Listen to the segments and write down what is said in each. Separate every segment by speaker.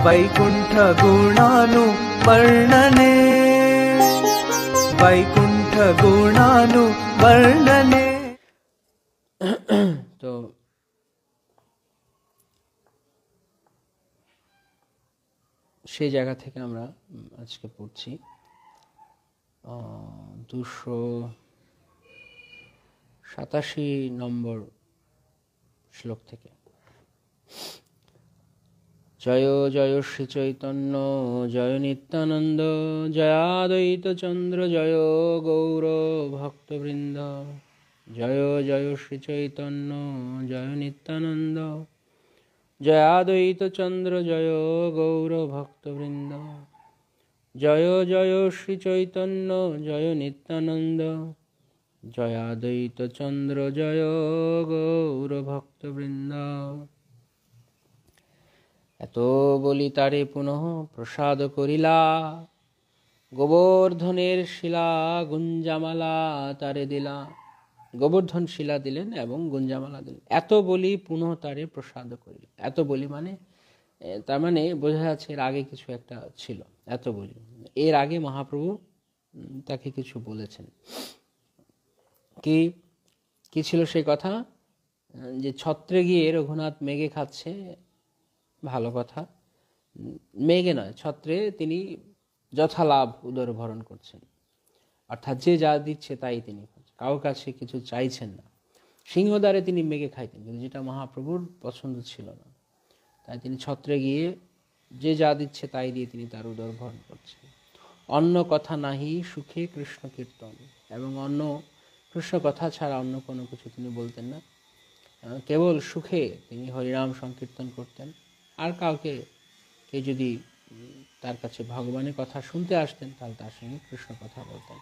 Speaker 1: वैकुण्ठ गुणानुवर्णने वैकुण्ठ गुणानुवर्णने।
Speaker 2: তো সেই জায়গা থেকে আমরা আজকে পড়ছি 287 নম্বর শ্লোক থেকে। জয় জয় শ্রী চৈতন্য জয় নিত্যানন্দ জয়াদ্বৈত চন্দ্র জয় গৌর ভক্তবৃন্দ। জয় জয় শ্রী চৈতন্য জয় নিত্যানন্দ জয়াদ্বৈত চন্দ্র জয় গৌর ভক্তবৃন্দ। জয় জয় শ্রী চৈতন্য জয় নিত্যানন্দ জয়াদ্বৈত চন্দ্র জয় গৌর ভক্তবৃন্দ। এত বলি তারে পুনঃ প্রসাদ করিলা, গোবর্ধনের শিলা গুঞ্জামালা তারে দিলা। গোবর্ধন শিলা দিলেন এবং গুঞ্জামালা দিলেন। এত বলি পুনঃ তারে প্রসাদ করিল। এত বলি মানে তার মানে বোঝা যাচ্ছে এর আগে কিছু একটা ছিল। এত বলি এর আগে মহাপ্রভু তাকে কিছু বলেছেন। কি ছিল সেই কথা? যে ছত্রে গিয়ে রঘুনাথ মেঘে খাচ্ছে, ভালো কথা। মেঘে নয়, ছত্রে তিনি যথালাভ উদর ভরণ করছেন, অর্থাৎ যে যা দিচ্ছে তাই তিনি কারোর কাছে কিছু চাইছেন না। সিংহদ্বারে তিনি মেঘে খাইতেন, কিন্তু যেটা মহাপ্রভুর পছন্দ ছিল না, তাই তিনি ছত্রে গিয়ে যে যা দিচ্ছে তাই দিয়ে তিনি তার উদর ভরণ করছেন। অন্য কথা নাহি সুখে কৃষ্ণ কীর্তন, এবং অন্য কৃষ্ণ কথা ছাড়া অন্য কোনো কিছু তিনি বলতেন না। কেবল সুখে তিনি হরিনাম সংকীর্তন করতেন। আর কাউকে যদি তার কাছে ভগবানের কথা শুনতে আসতেন তাহলে তার সঙ্গে কৃষ্ণ কথা বলতেন।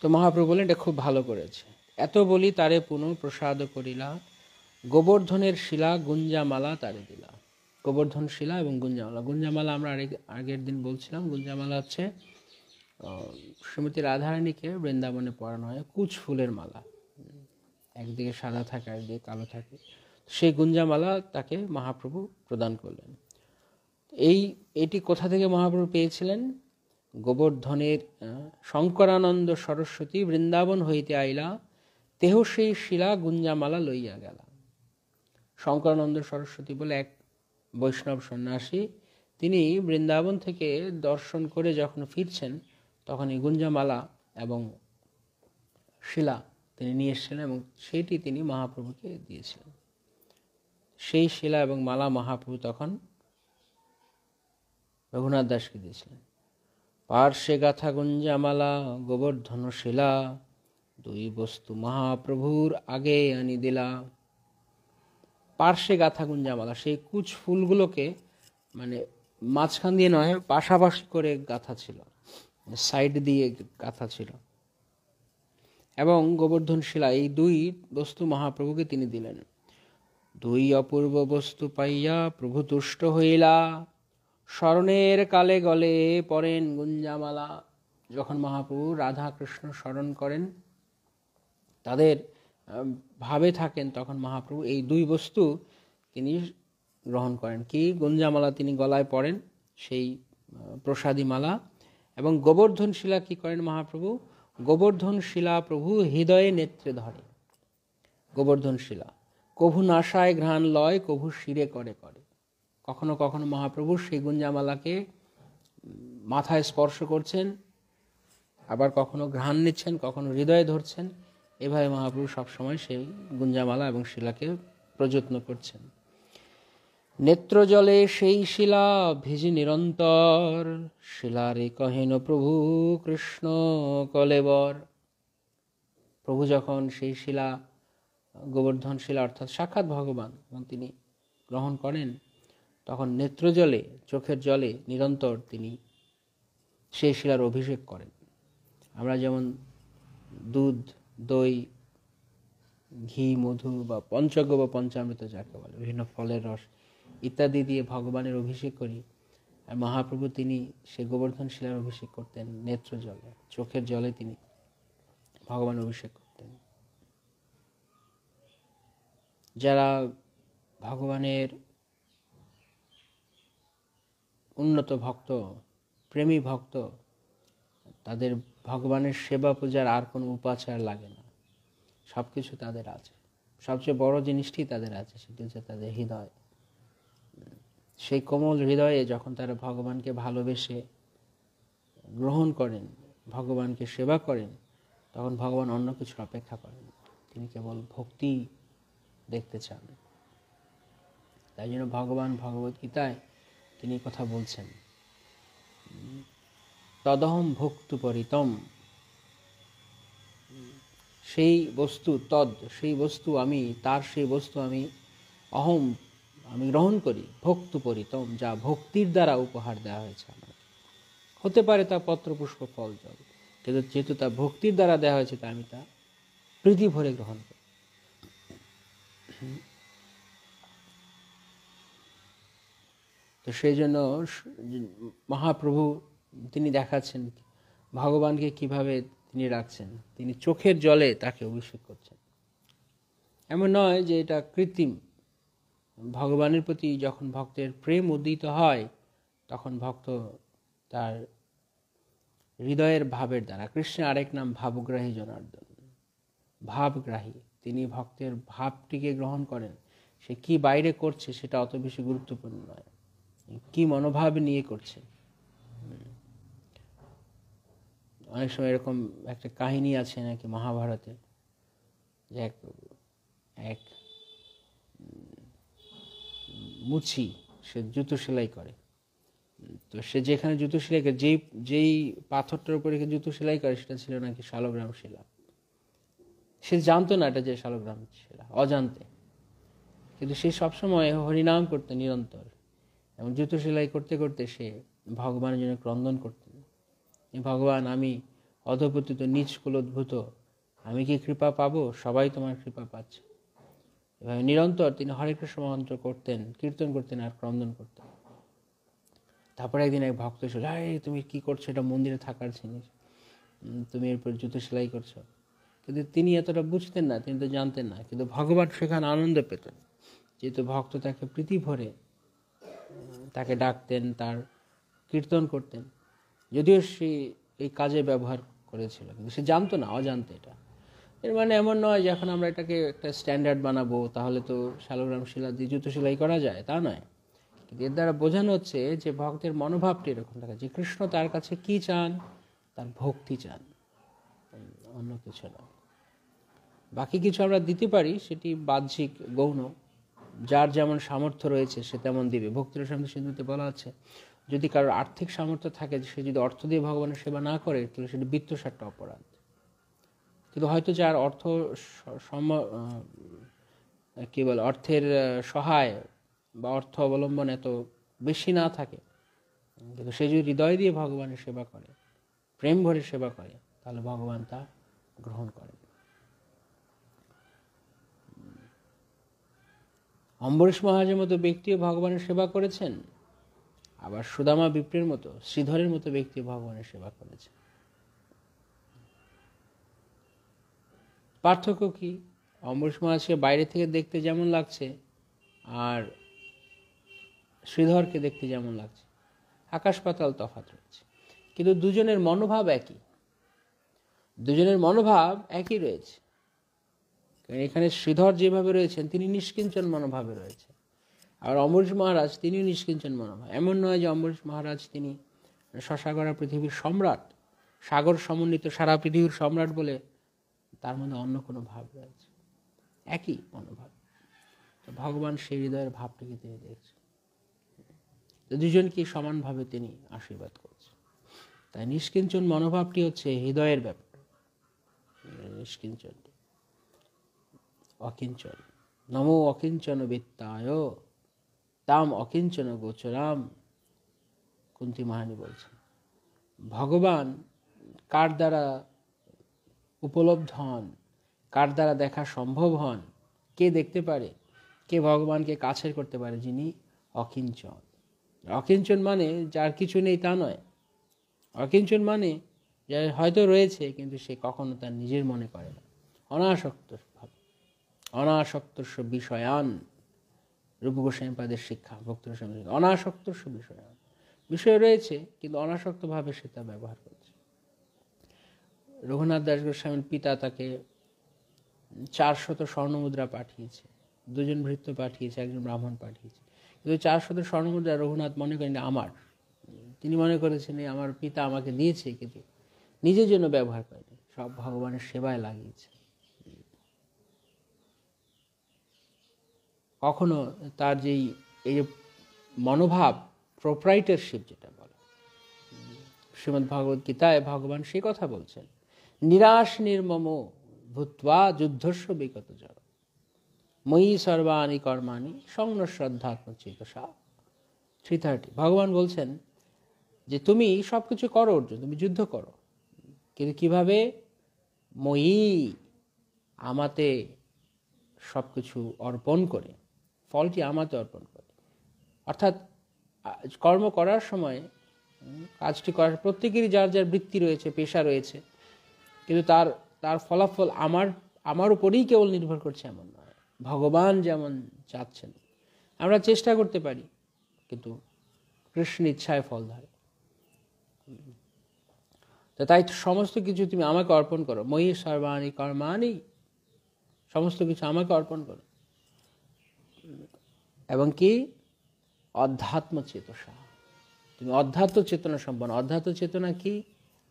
Speaker 2: তো মহাপ্রভু বলেন এটা খুব ভালো করেছে। এত বলি তারে পুনঃ প্রসাদ করিলা, গোবর্ধনের শিলা গুঞ্জামালা তারে দিলা। গোবর্ধন শিলা এবং গুঞ্জামালা। গুঞ্জামালা আমরা আগের দিন বলছিলাম, গুঞ্জামালা হচ্ছে শ্রীমতী রাধারানীকে বৃন্দাবনে পরানো হয় কুচ ফুলের মালা, একদিকে সাদা থাকে একদিকে কালো থাকে। সেই গুঞ্জামালা তাকে মহাপ্রভু প্রদান করলেন। এটি কোথা থেকে মহাপ্রভু পেয়েছিলেন? গোবর্ধনের শঙ্করানন্দ সরস্বতী বৃন্দাবন হইতে আইলা, তেহ সেই শিলা গুঞ্জামালা লইয়া গেলা। শঙ্করানন্দ সরস্বতী বলে এক বৈষ্ণব সন্ন্যাসী, তিনি বৃন্দাবন থেকে দর্শন করে যখন ফিরছেন তখন এই গুঞ্জামালা এবং শিলা তিনি নিয়ে এসেছিলেন এবং সেইটি তিনি মহাপ্রভুকে দিয়েছিলেন। সেই শিলা এবং মালা মহাপ্রভু তখন রঘুনাথ দাসকে দিয়েছিলেন। পার্শ্বে গাথা গুঞ্জামালা গোবর্ধন শিলা, দুই বস্তু মহাপ্রভুর আগে আনি দিলা। পার্শ্বে গাথা গুঞ্জামালা, সেই কুচ ফুলগুলোকে মানে মাঝখান দিয়ে নয়, পাশাপাশি করে গাথা ছিল, সাইড দিয়ে গাথা ছিল। এবং গোবর্ধন শিলা, এই দুই বস্তু মহাপ্রভুকে তিনি দিলেন। দুই অপূর্ব বস্তু পাইয়া প্রভু তুষ্ট হইলা, স্মরণের কালে গলে পড়েন গুঞ্জামালা। যখন মহাপ্রভু রাধা কৃষ্ণ স্মরণ করেন, তাদের ভাবে থাকেন, তখন মহাপ্রভু এই দুই বস্তু তিনি গ্রহণ করেন। কি? গুঞ্জামালা তিনি গলায় পড়েন, সেই প্রসাদী মালা। এবং গোবর্ধন শিলা কি করেন মহাপ্রভু? গোবর্ধন শিলা প্রভু হৃদয়ে নেত্রে ধরে। গোবর্ধন শিলা কভু নাসায় ঘ্রাণ লয়, কভু শিরে করে করে। কখনো কখনো মহাপ্রভু সেই গুঞ্জামালাকে মাথায় স্পর্শ করছেন, আবার কখনো ঘ্রাণ নিচ্ছেন, কখনো হৃদয়ে ধরছেন। এভাবে মহাপ্রভু সবসময় সেই গুঞ্জামালা এবং শিলাকে প্রযত্ন করছেন। নেত্রজলে সেই শিলা ভিজি নিরন্তর, শিলারে কহেন প্রভু কৃষ্ণ কলেবর। প্রভু যখন সেই শিলা, গোবর্ধন শিলা অর্থাৎ সাক্ষাৎ ভগবান, এবং তিনি গ্রহণ করেন, তখন নেত্রজলে, চোখের জলে নিরন্তর তিনি সেই শিলার অভিষেক করেন। আমরা যেমন দুধ, দই, ঘি, মধু বা পঞ্চগব্য বা পঞ্চামৃত যাকে বলে, বিভিন্ন ফলের রস ইত্যাদি দিয়ে ভগবানের অভিষেক করি। আর মহাপ্রভু তিনি সেই গোবর্ধন শিলার অভিষেক করতেন নেত্র জলে, চোখের জলে তিনি ভগবানের অভিষেক করতেন। যারা ভগবানের উন্নত ভক্ত, প্রেমী ভক্ত, তাদের ভগবানের সেবা পূজার আর কোনো উপাচার লাগে না, সব কিছু তাদের আছে। সবচেয়ে বড় জিনিসটি তাদের আছে, সেটি হচ্ছে তাদের হৃদয়। সেই কোমল হৃদয়ে যখন তারা ভগবানকে ভালোবেসে গ্রহণ করেন, ভগবানকে সেবা করেন, তখন ভগবান অন্য কিছুর অপেক্ষা করেন, তিনি কেবল ভক্তি দেখতে চান। তাই জন্য ভগবান ভগবদ্গীতায় তিনি কথা বলছেন, তদহম ভক্তুপরিতম, সেই বস্তু, সেই বস্তু আমি, তার সেই বস্তু আমি, অহম আমি গ্রহণ করি, ভক্তুপরিতম যা ভক্তির দ্বারা উপহার দেওয়া হয়েছে আমার। হতে পারে তা পত্রপুষ্প ফল জল, কিন্তু যেহেতু তা ভক্তির দ্বারা দেওয়া হয়েছে, তা আমি তা প্রীতি ভরে গ্রহণ করি। তো সেই জন্য মহাপ্রভু তিনি দেখাচ্ছেন ভগবানকে কিভাবে তিনি রাখছেন। তিনি চোখের জলে তাকে অভিষেক করছেন। এমন নয় যে এটা কৃত্রিম। ভগবানের প্রতি যখন ভক্তের প্রেম উদিত হয়, তখন ভক্ত তার হৃদয়ের ভাবের দ্বারা, কৃষ্ণের আরেক নাম ভাবগ্রাহী জনার্দন, ভাবগ্রাহী, তিনি ভক্তের ভাবটিকে গ্রহণ করেন। সে কি বাইরে করছে সেটা অত বেশি গুরুত্বপূর্ণ নয়, কি মনোভাব নিয়ে করছে। অনেক সময় এরকম একটা কাহিনী আছে নাকি মহাভারতে, যে এক মুচি, সে জুতো সেলাই করে। তো সে যেখানে জুতো সেলাই করে, যেই পাথরটার উপরে জুতো সেলাই করে, সেটা ছিল নাকি শালগ্রাম শিলা। সে জানতো না এটা যে শালগ্রাম শিলা, অজান্তে। কিন্তু সে সবসময় হরিনাম করতে নিরন্তর, এবং জুতো সেলাই করতে করতে সে ভগবানের জন্য ক্রন্দন করতেন, ভগবান আমি অধপতিত নীচ কুলোদ্ভূত, আমি কি কৃপা পাবো? সবাই তোমার কৃপা পাচ্ছে। এভাবে নিরন্তর তিনি হরে কৃষ্ণ মন্ত্র করতেন, কীর্তন করতেন আর ক্রন্দন করতেন। তারপরে একদিন এক ভক্ত এসে, আরে তুমি কি করছো, এটা মন্দিরে থাকার জিনিস, তুমি এরপর জুতো সেলাই করছো। কিন্তু তিনি এতটা বুঝতেন না, তিনি তো জানতেন না। কিন্তু ভগবান সেখানে আনন্দ পেতেন, যেহেতু ভক্ত তাকে প্রীতি ভরে তাকে ডাকতেন, তার কীর্তন করতেন। যদিও সে এই কাজে ব্যবহার করেছিল, কিন্তু সে জানতো না, অজান্তে। এটা এর মানে এমন নয় যে এখন আমরা এটাকে একটা স্ট্যান্ডার্ড বানাবো, তাহলে তো শালগ্রাম শিলা দিয়ে জুতো সেলাই করা যায়, তা নয়। কিন্তু এর দ্বারা বোঝানো হচ্ছে যে ভক্তের মনোভাবটি এরকম থাকে যে কৃষ্ণ তার কাছে কি চান, তার ভক্তি চান, অন্য কিছু না। বাকি কিছু আমরা দিতে পারি, সেটি বাহ্যিক, গৌণ, যার যেমন সামর্থ্য রয়েছে সে তেমন দিবে। ভক্তির সামনে সিন্ধুতে বলা আছে, যদি কারোর আর্থিক সামর্থ্য থাকে, সে যদি অর্থ দিয়ে ভগবানের সেবা না করে, তাহলে সেটি বিত্তস্বার্থ অপরাধ। কিন্তু হয়তো যার অর্থ কি বলে, অর্থের সহায় বা অর্থ অবলম্বন এত বেশি না থাকে, কিন্তু সে যদি হৃদয় দিয়ে ভগবানের সেবা করে, প্রেম ভরে সেবা করে, তাহলে ভগবান তা গ্রহণ করেন। অম্বরীশ মহারাজের মতো ব্যক্তিও ভগবানের সেবা করেছেন, আবার সুদামা বিপ্রের মতো, শ্রীধরের মতো ব্যক্তিও ভগবানের সেবা করেছেন। পার্থক্য কি? অম্বরীশ মহারাজকে বাইরে থেকে দেখতে যেমন লাগছে, আর শ্রীধরকে দেখতে যেমন লাগছে, আকাশ পাতাল তফাৎ রয়েছে। কিন্তু দুজনের মনোভাব একই, দুজনের মনোভাব একই রয়েছে। কারণ এখানে শ্রীধর যেভাবে রয়েছেন, তিনি নিষ্কিঞ্চন মনোভাবে রয়েছে, আর অম্বরীশ মহারাজ তিনিও নিষ্কিঞ্চন মনোভাব। এমন নয় যে অম্বরীশ মহারাজ তিনি শশাগরা পৃথিবীর সম্রাট, সাগর সমন্বিত সারা পৃথিবীর সম্রাট বলে তার মধ্যে অন্য কোনো ভাব রয়েছে, একই মনোভাব। তো ভগবান সেই হৃদয়ের ভাবটিকে তিনি দেখছেন, দুজনকে সমানভাবে তিনি আশীর্বাদ করছেন। তাই নিষ্কিঞ্চন মনোভাবটি হচ্ছে হৃদয়ের ব্যাপার। নিষ্কিঞ্চন, অকিঞ্চন, নমো অকিঞ্চন বিত্তায় তাম অকিঞ্চন গোচরাম, কুন্তী মহারানী বলছেন। ভগবান কার দ্বারা উপলব্ধ হন, কার দ্বারা দেখা সম্ভব হন, কে দেখতে পারে, কে ভগবানকে কাছের করতে পারে? যিনি অকিঞ্চন। অকিঞ্চন মানে যার কিছু নেই তা নয়। অকিঞ্চন মানে যার হয়তো রয়েছে, কিন্তু সে কখনো তার নিজের মনে করে না। অনাসক্ত ভাব, অনাসক্তস্য বিষয়ান, রূপ গোস্বামী পাদের শিক্ষা, ভক্ত গোস্বামী, অনাসক্তস্য বিষয়ান। বিষয় রয়েছে, কিন্তু অনাসক্তভাবে সে তা ব্যবহার করছে। রঘুনাথ দাস গোস্বামীর পিতা তাকে 400 স্বর্ণমুদ্রা পাঠিয়েছে, 2জন ভৃত্য পাঠিয়েছে, একজন ব্রাহ্মণ পাঠিয়েছে, কিন্তু 400 স্বর্ণমুদ্রা রঘুনাথ মনে করেন আমার, তিনি মনে করেছেন আমার পিতা আমাকে দিয়েছে, কিন্তু নিজের জন্য ব্যবহার করেনি, সব ভগবানের সেবায় লাগিয়েছে। কখনো তার যেই এই যে মনোভাব, প্রোপ্রাইটারশিপ যেটা বলে, শ্রীমদ্ ভগবদ গীতায় ভগবান সেই কথা বলছেন, নিরাশ নির্মম ভূত্বা যুদ্ধস্য বিগত জড় ময়ি সর্বাণি কর্মাণি সংন শ্রদ্ধাত্মচেতসা। 330 ভগবান বলছেন যে তুমি সবকিছু করো অর্জুন, তুমি যুদ্ধ করো, কিন্তু কিভাবে? ময়ি, আমাতে সবকিছু অর্পণ করে, ফলটি আমাতে অর্পণ করে। অর্থাৎ কর্ম করার সময়, কাজটি করার প্রত্যেকেরই যার যার বৃত্তি রয়েছে, পেশা রয়েছে, কিন্তু তার ফলাফল আমার উপরেই কেবল নির্ভর করছে এমন নয়, ভগবান যেমন চাচ্ছেন। আমরা চেষ্টা করতে পারি, কিন্তু কৃষ্ণ ইচ্ছায় ফল ধরে। তো তাই সমস্ত কিছু তুমি আমাকে অর্পণ করো, ময়ি সর্বাণি কর্মাণি, সমস্ত কিছু আমাকে অর্পণ করো, এবং কি অধ্যাত্ম চেতসা, তুমি অধ্যাত্ম চেতনা সম্পন্ন। অধ্যাত্ম চেতনা কি?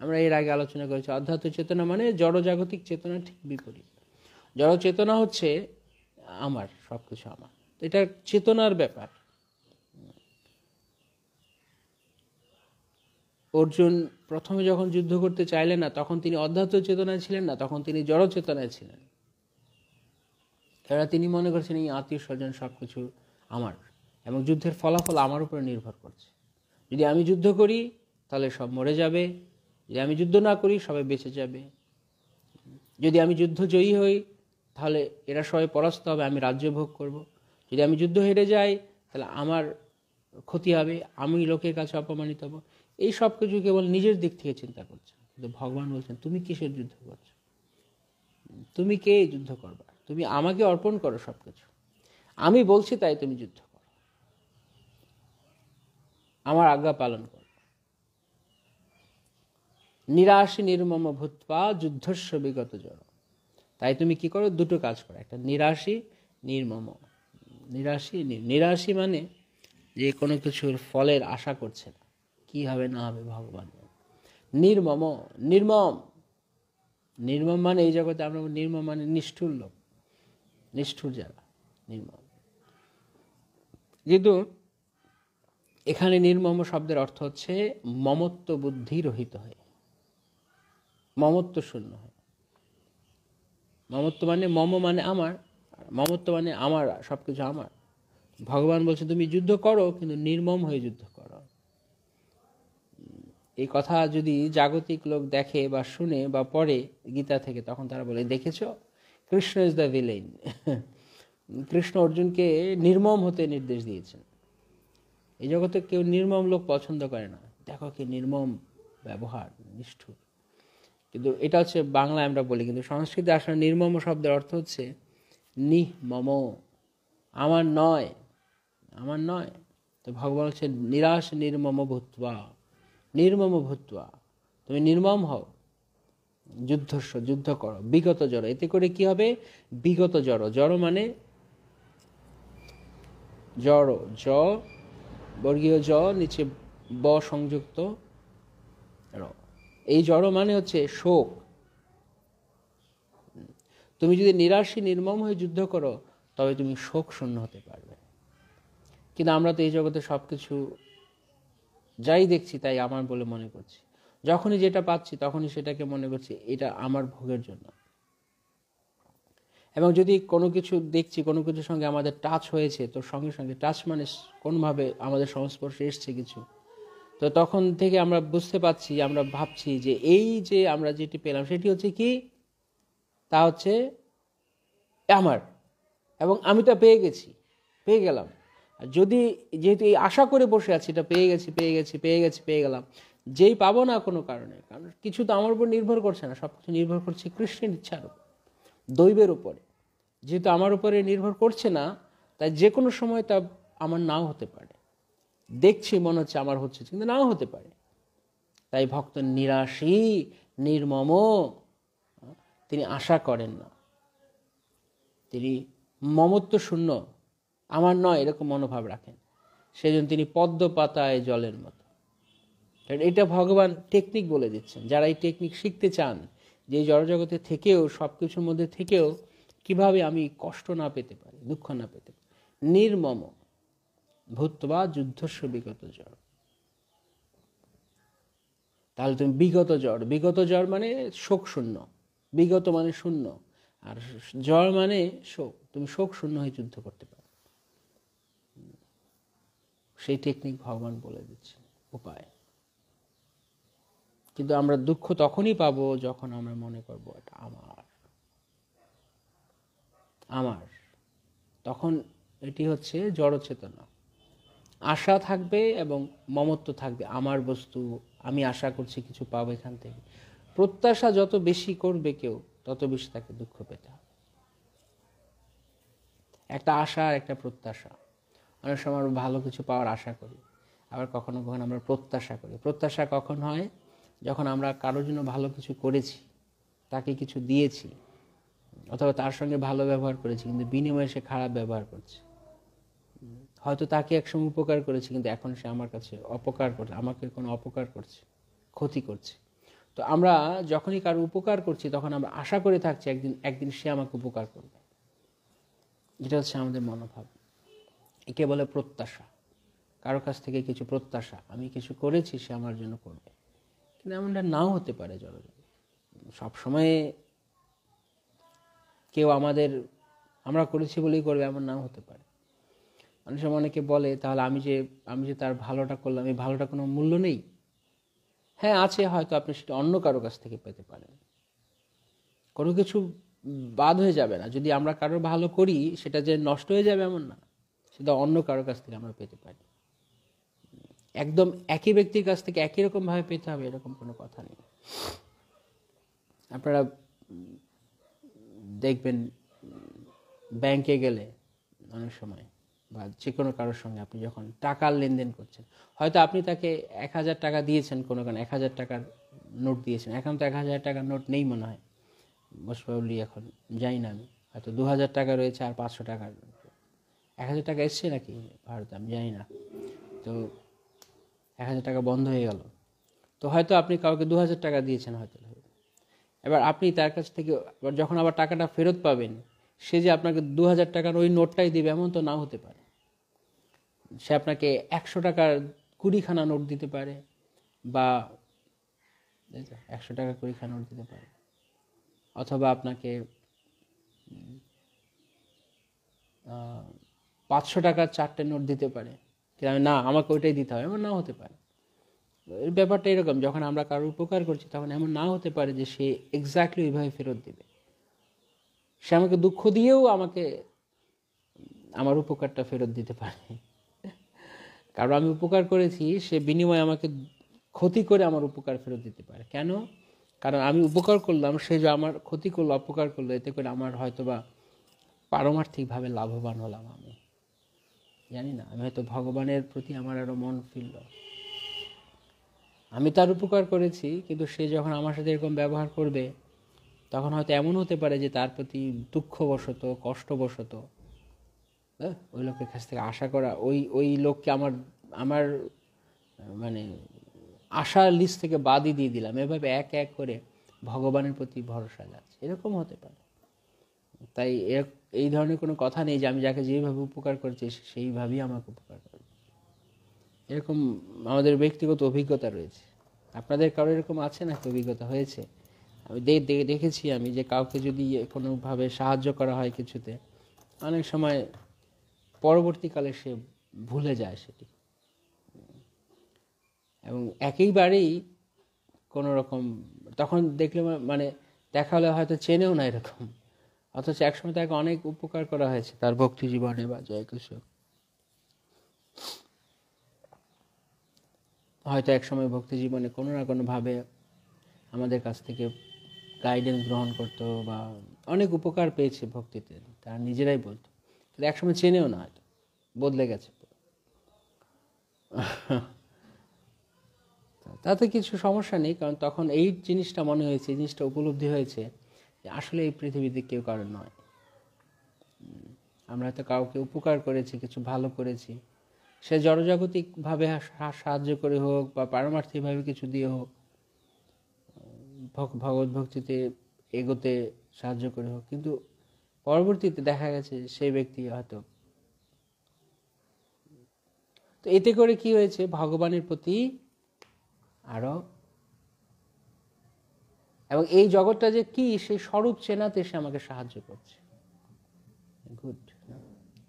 Speaker 2: আমরা এর আগে আলোচনা করেছি, অধ্যাত্ম চেতনা মানে জড়জাগতিক চেতনা ঠিক বিপরীত। জড় চেতনা হচ্ছে আমার, সবকিছু আমার, এটা চেতনার ব্যাপার। অর্জুন প্রথমে যখন যুদ্ধ করতে চাইলেন না, তখন তিনি অধ্যাত্ম চেতনায় ছিলেন না, তখন তিনি জড় চেতনায় ছিলেন। তিনি মনে করছেন এই আত্মীয় স্বজন সবকিছু আমার, এবং যুদ্ধের ফলাফল আমার উপরে নির্ভর করছে। যদি আমি যুদ্ধ করি তাহলে সব মরে যাবে, যদি আমি যুদ্ধ না করি সবাই বেঁচে যাবে, যদি আমি যুদ্ধ জয়ী হই তাহলে এরা সবাই পরাস্ত হবে, আমি রাজ্য ভোগ করব, যদি আমি যুদ্ধ হেরে যাই তাহলে আমার ক্ষতি হবে, আমি লোকের কাছে অপমানিত হব। এই সব কিছু কেবল নিজের দিক থেকে চিন্তা করছে। কিন্তু ভগবান বলছেন তুমি কিসের যুদ্ধ করছো? তুমি কে যুদ্ধ করবা? তুমি আমাকে অর্পণ করো সবকিছু, আমি বলছি তাই তুমি যুদ্ধ করো, আমার আজ্ঞা পালন করো। নিরাশী নির্মম ভূত্বা যুদ্ধস্য বিগত জড়। তাই তুমি কি করো? দুটো কাজ করো, একটা নিরাশী, নির্মম। নিরাশী মানে যে কোনো কিছুর ফলের আশা করছে না, কি হবে না হবে ভগবান। নির্মম, নির্মম মানে এই জগতে আমরা নির্মম মানে নিষ্ঠুর লোক, নিষ্ঠুর যারা, নির্মম। কিন্তু এখানে নির্মম শব্দের অর্থ হচ্ছে মমত্ব বুদ্ধি রহিত হয়, মমত্ব শূন্য হয়। মমত্ব মানে মম মানে আমার, মমত্ব মানে আমার, সবকিছু আমার। ভগবান বলছে তুমি যুদ্ধ করো, কিন্তু নির্মম হয়ে যুদ্ধ করো। এই কথা যদি জাগতিক লোক দেখে বা শুনে বা পড়ে গীতা থেকে, তখন তারা বলে দেখেছ, Krishna is the villain. Krishna অর্জুনকে নির্মম হতে নির্দেশ দিয়েছেন। এই জগতে কেউ নির্মম লোক পছন্দ করে না, দেখো কি নির্মম ব্যবহার, নিষ্ঠুর। কিন্তু এটা হচ্ছে বাংলায় আমরা বলি, কিন্তু সংস্কৃতে আসলে নির্মম শব্দের অর্থ হচ্ছে নিঃমম, আমার নয়, আমার নয়। তো ভগবান হচ্ছে নিরাশ নির্মম ভূত্বা, নির্মম ভূত্বা, তুমি নির্মম হও, যুদ্ধস্য, যুদ্ধ করো, বিগত জড়। এতে করে কি হবে? বিগত জড়, জড় মানে জড়, জ বর্গীয় জ, নিচে ব সংযুক্ত র, এই জড় মানে হচ্ছে শোক। তুমি যদি নিরাশী নির্মম হয়ে যুদ্ধ করো তবে তুমি শোক শূন্য হতে পারবে। কিন্তু আমরা তো এই জগতে সবকিছু যাই দেখছি তাই আমার বলে মনে করছি, যখনই যেটা পাচ্ছি তখনই সেটাকে মনে করছি এটা আমার ভোগের জন্য। এবং যদি কোনো কিছু দেখছি, কোনো কিছুর সঙ্গে আমাদের টাচ হয়েছে, তো সঙ্গে সঙ্গে টাচ মানে কোনোভাবে আমাদের সংস্পর্শে এসছে কিছু, তো তখন থেকে আমরা বুঝতে পারছি, আমরা ভাবছি যে এই যে আমরা যেটি পেলাম সেটি হচ্ছে কি, তা হচ্ছে আমার, এবং আমি তা পেয়ে গেলাম। আর যদি যেহেতু এই আশা করে বসে আছি এটা পেয়ে গেলাম, যেই পাবো না কোনো কারণে, কারণ কিছু তো আমার উপর নির্ভর করছে না, সব কিছু নির্ভর করছে কৃষ্ণের ইচ্ছার উপর, দৈবের উপরে। যেহেতু আমার উপরে নির্ভর করছে না, তাই যে কোনো সময় তা আমার নাও হতে পারে। দেখছি মনে হচ্ছে আমার হচ্ছে, কিন্তু নাও হতে পারে। তাই ভক্ত নিরাশী, নির্মম, তিনি আশা করেন না, তিনি মমত্ব শূন্য, আমার নয় এরকম মনোভাব রাখেন। সেই জন্য তিনি পদ্ম পাতায় জলের মতো। এটা ভগবান টেকনিক বলে দিচ্ছেন। যারা এই টেকনিক শিখতে চান, যে জড়জগতে থেকেও, সব কিছুর মধ্যে থেকেও কিভাবে আমি কষ্ট না পেতে পারি, দুঃখ না পেতে পারি। নির্মম ভূত্বা যুদ্ধস্য বিগত জ্বর। তাহলে তুমি বিগত জ্বর, বিগত জ্বর মানে শোক শূন্য, বিগত মানে শূন্য, আর জ্বর মানে শোক, তুমি শোক শূন্য হয়ে যুদ্ধ করতে পারো। সেই টেকনিক ভগবান বলে দিচ্ছেন, উপায়। কিন্তু আমরা দুঃখ তখনই পাবো যখন আমরা মনে করবো এটা আমার, আমার। তখন এটি হচ্ছে জড় চেতনা। আশা থাকবে এবং মমত্ব থাকবে, আমার বস্তু, আমি আশা করছি কিছু পাবো এখান থেকে। প্রত্যাশা যত বেশি করবে কেউ, তত বেশি তাকে দুঃখ পেতে হবে। একটা আশা আর একটা প্রত্যাশা। অনেক সময় আমরা ভালো কিছু পাওয়ার আশা করি, আবার কখনো কখনো আমরা প্রত্যাশা করি। প্রত্যাশা কখন হয়? যখন আমরা কারোর জন্য ভালো কিছু করেছি, তাকে কিছু দিয়েছি, অথবা তার সঙ্গে ভালো ব্যবহার করেছি, কিন্তু বিনিময়ে সে খারাপ ব্যবহার করছে। হয়তো তাকে একসময় উপকার করেছে, কিন্তু এখন সে আমার কাছে অপকার করছে, আমাকে কোনো অপকার করছে, ক্ষতি করছে। তো আমরা যখনই কারো উপকার করছি, তখন আমরা আশা করে থাকছি একদিন সে আমাকে উপকার করবে। এটা হচ্ছে আমাদের মনোভাব। একে বলে প্রত্যাশা। কারো কাছ থেকে কিছু প্রত্যাশা, আমি কিছু করেছি সে আমার জন্য করবে, কিন্তু এমনটা নাও হতে পারে। সবসময় কেউ আমরা করেছি বলেই করবে এমন নাও হতে পারে। অনেক সময় অনেকে বলে, তাহলে আমি যে তার ভালোটা করলাম, এই ভালোটা কোনো মূল্য নেই? হ্যাঁ আছে, হয়তো আপনি সেটা অন্য কারো কাছ থেকে পেতে পারেন। কোনো কিছু বাদ হয়ে যাবে না। যদি আমরা কারোর ভালো করি, সেটা যে নষ্ট হয়ে যাবে এমন না, সেটা অন্য কারোর কাছ থেকে আমরা পেতে পারি। একদম একই ব্যক্তির কাছ থেকে একই রকম ভাবে পেতে হবে এরকম কোনো কথা নেই। আপনারা দেখবেন ব্যাংকে গেলে অনেক সময়, বা যে কোনো কারোর সঙ্গে আপনি যখন টাকার লেনদেন করছেন, হয়তো আপনি তাকে 1000 টাকা দিয়েছেন, কোনো 1000 টাকার নোট দিয়েছেন। এখন তো 1000 টাকার নোট নেই মনে হয়, মোস্ট প্রবাবলি এখন জানি না আমি, হয়তো 2000 টাকা রয়েছে আর 500 টাকার। 1000 টাকা এসছে নাকি ভারতে আমি জানি না। তো 1000 টাকা বন্ধ হয়ে গেল। তো হয়তো আপনি কাউকে 2000 টাকা দিয়েছেন হয়তো, এবার আপনি তার কাছ থেকে যখন আবার টাকাটা ফেরত পাবেন, সে যে আপনাকে 2000 টাকার ওই নোটটাই দেবে এমন তো নাও হতে পারে। সে আপনাকে 100 টাকার 20খানা নোট দিতে পারে, বা 100 টাকা 20খানা নোট দিতে পারে, অথবা আপনাকে 500 টাকার 4টে নোট দিতে পারে, কিন্তু না আমাকে ওইটাই দিতে হবে, এমন নাও হতে পারে। এর ব্যাপারটা এরকম, যখন আমরা কারোর উপকার করছি, তখন এমন নাও হতে পারে যে সে এক্স্যাক্টলি ওইভাবে ফেরত দিবে। সে আমাকে দুঃখ দিয়েও আমাকে আমার উপকারটা ফেরত দিতে পারে। কারণ আমি উপকার করেছি, সে বিনিময়ে আমাকে ক্ষতি করে আমার উপকার ফেরত দিতে পারে। কেন? কারণ আমি উপকার করলাম, সে যে আমার ক্ষতি করলো, অপকার করলো, এতে করে আমার হয়তোবা পারমার্থিকভাবে লাভবান হলাম। আমি জানি না, আমি হয়তো ভগবানের প্রতি আমার আরো মন ফিরল। আমি তার উপকার করেছি, কিন্তু সে যখন আমার সাথে এরকম ব্যবহার করবে, তখন হয়তো এমন হতে পারে যে তার প্রতি দুঃখবশত, কষ্টবশত ওই লোকের কাছ থেকে আশা করা, ওই লোককে আমার মানে আশার লিস্ট থেকে বাদই দিয়ে দিলাম। এভাবে এক এক করে ভগবানের প্রতি ভরসা যাচ্ছে, এরকম হতে পারে। তাই এই ধরনের কোনো কথা নেই যে আমি যাকে যেভাবে উপকার করছি সেইভাবেই আমাকে উপকার করবে। এরকম আমাদের ব্যক্তিগত অভিজ্ঞতা রয়েছে। আপনাদের কারো এরকম আছে নাকি অভিজ্ঞতা হয়েছে? আমি দেখেছি আমি যে কাউকে যদি কোনোভাবে সাহায্য করা হয় কিছুতে, অনেক সময় পরবর্তীকালে সে ভুলে যায় সেটি, এবং একেবারেই কোনো রকম তখন দেখলে মানে দেখা হলে হয়তো চেনেও না এরকম, অথচ একসময় তাকে অনেক উপকার করা হয়েছে তার ভক্তি জীবনে বা জয় কিছু, হয়তো একসময় ভক্তি জীবনে কোনো না কোনোভাবে আমাদের কাছ থেকে গাইডেন্স গ্রহণ করতো বা অনেক উপকার পেয়েছে ভক্তিতে, তারা নিজেরাই বলতো, কিন্তু একসময় চেনেও না, হয়তো বদলে গেছে। তাতে কিছু সমস্যা নেই, কারণ তখন এই জিনিসটা মনে হয়েছে, এই জিনিসটা উপলব্ধি হয়েছে যে আসলে এই পৃথিবীতে কেউ কারণ নয়। আমরা হয়তো কাউকে উপকার করেছি, কিছু ভালো করেছি, সে জড়জাগতিকভাবে সাহায্য করে হোক বা পারমার্থিকভাবে কিছু দিয়ে হোক, ভগবত ভক্তিতে এগোতে সাহায্য করে হোক, কিন্তু পরবর্তীতে দেখা গেছে সেই ব্যক্তি হয়তো, তো এতে করে কি হয়েছে, ভগবানের প্রতি আরো, এবং এই জগৎটা যে কি সেই স্বরূপ চেনাতে সে আমাকে সাহায্য করছে। গুড।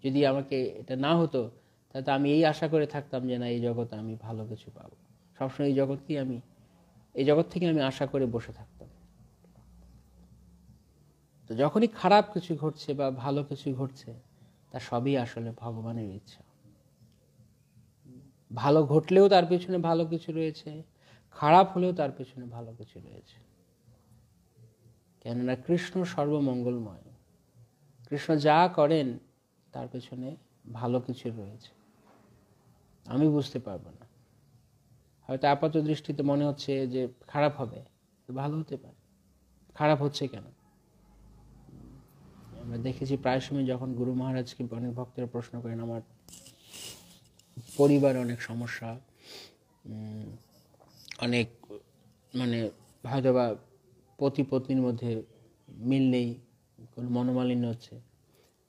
Speaker 2: যদি আমাকে এটা না হতো তাহলে তো আমি এই আশা করে থাকতাম যে না, এই জগতে আমি ভালো কিছু পাবো, সবসময় এই জগৎ থেকে আমি আশা করে বসে থাকতাম। তো যখনই খারাপ কিছু ঘটছে বা ভালো কিছু ঘটছে, তা সবই আসলে ভগবানের ইচ্ছা। ভালো ঘটলেও তার পেছনে ভালো কিছু রয়েছে, খারাপ হলেও তার পেছনে ভালো কিছু রয়েছে, কেননা কৃষ্ণ সর্বমঙ্গলময়। কৃষ্ণ যা করেন তার পেছনে ভালো কিছু রয়েছে, আমি বুঝতে পারবো না। হয়তো আপাত দৃষ্টিতে মনে হচ্ছে যে খারাপ হবে, ভালো হতে পারে। খারাপ হচ্ছে কেন? আমরা দেখেছি প্রায় সময় যখন গুরু মহারাজকে অনেক ভক্তরা প্রশ্ন করেন, আমার পরিবারে অনেক সমস্যা, অনেক মানে হয়তো বা পতি পত্নীর মধ্যে মিল নেই, কোনো মনোমালিন্য হচ্ছে,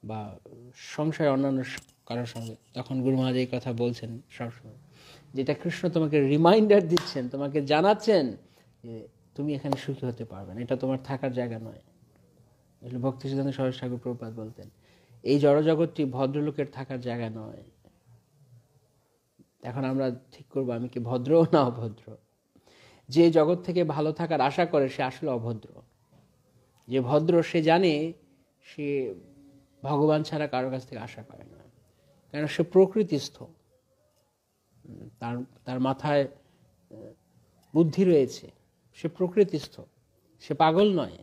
Speaker 2: বা সংসারে অন্যান্য কারোর সঙ্গে, তখন গুরু মহারাজ এই কথা বলছেন সবসময়, যেটা কৃষ্ণ তোমাকে রিমাইন্ডার দিচ্ছেন, তোমাকে জানাচ্ছেন যে তুমি এখানে সুখী হতে পারবে না, এটা তোমার থাকার জায়গা নয়। ভক্তি সিদ্ধান্ত সরস্বতী ঠাকুর প্রভুপাদ বলতেন, এই জড়জগৎটি ভদ্রলোকের থাকার জায়গা নয়। এখন আমরা ঠিক করবো আমি কি ভদ্র না অভদ্র। যে জগৎ থেকে ভালো থাকার আশা করে সে আসলে অভদ্র। যে ভদ্র সে জানে সে ভগবান ছাড়া কারো কাছ থেকে আশা করে না, কেন সে প্রকৃতিস্থ, তার তার মাথায় বুদ্ধি রয়েছে, সে প্রকৃতিস্থ, সে পাগল নয়।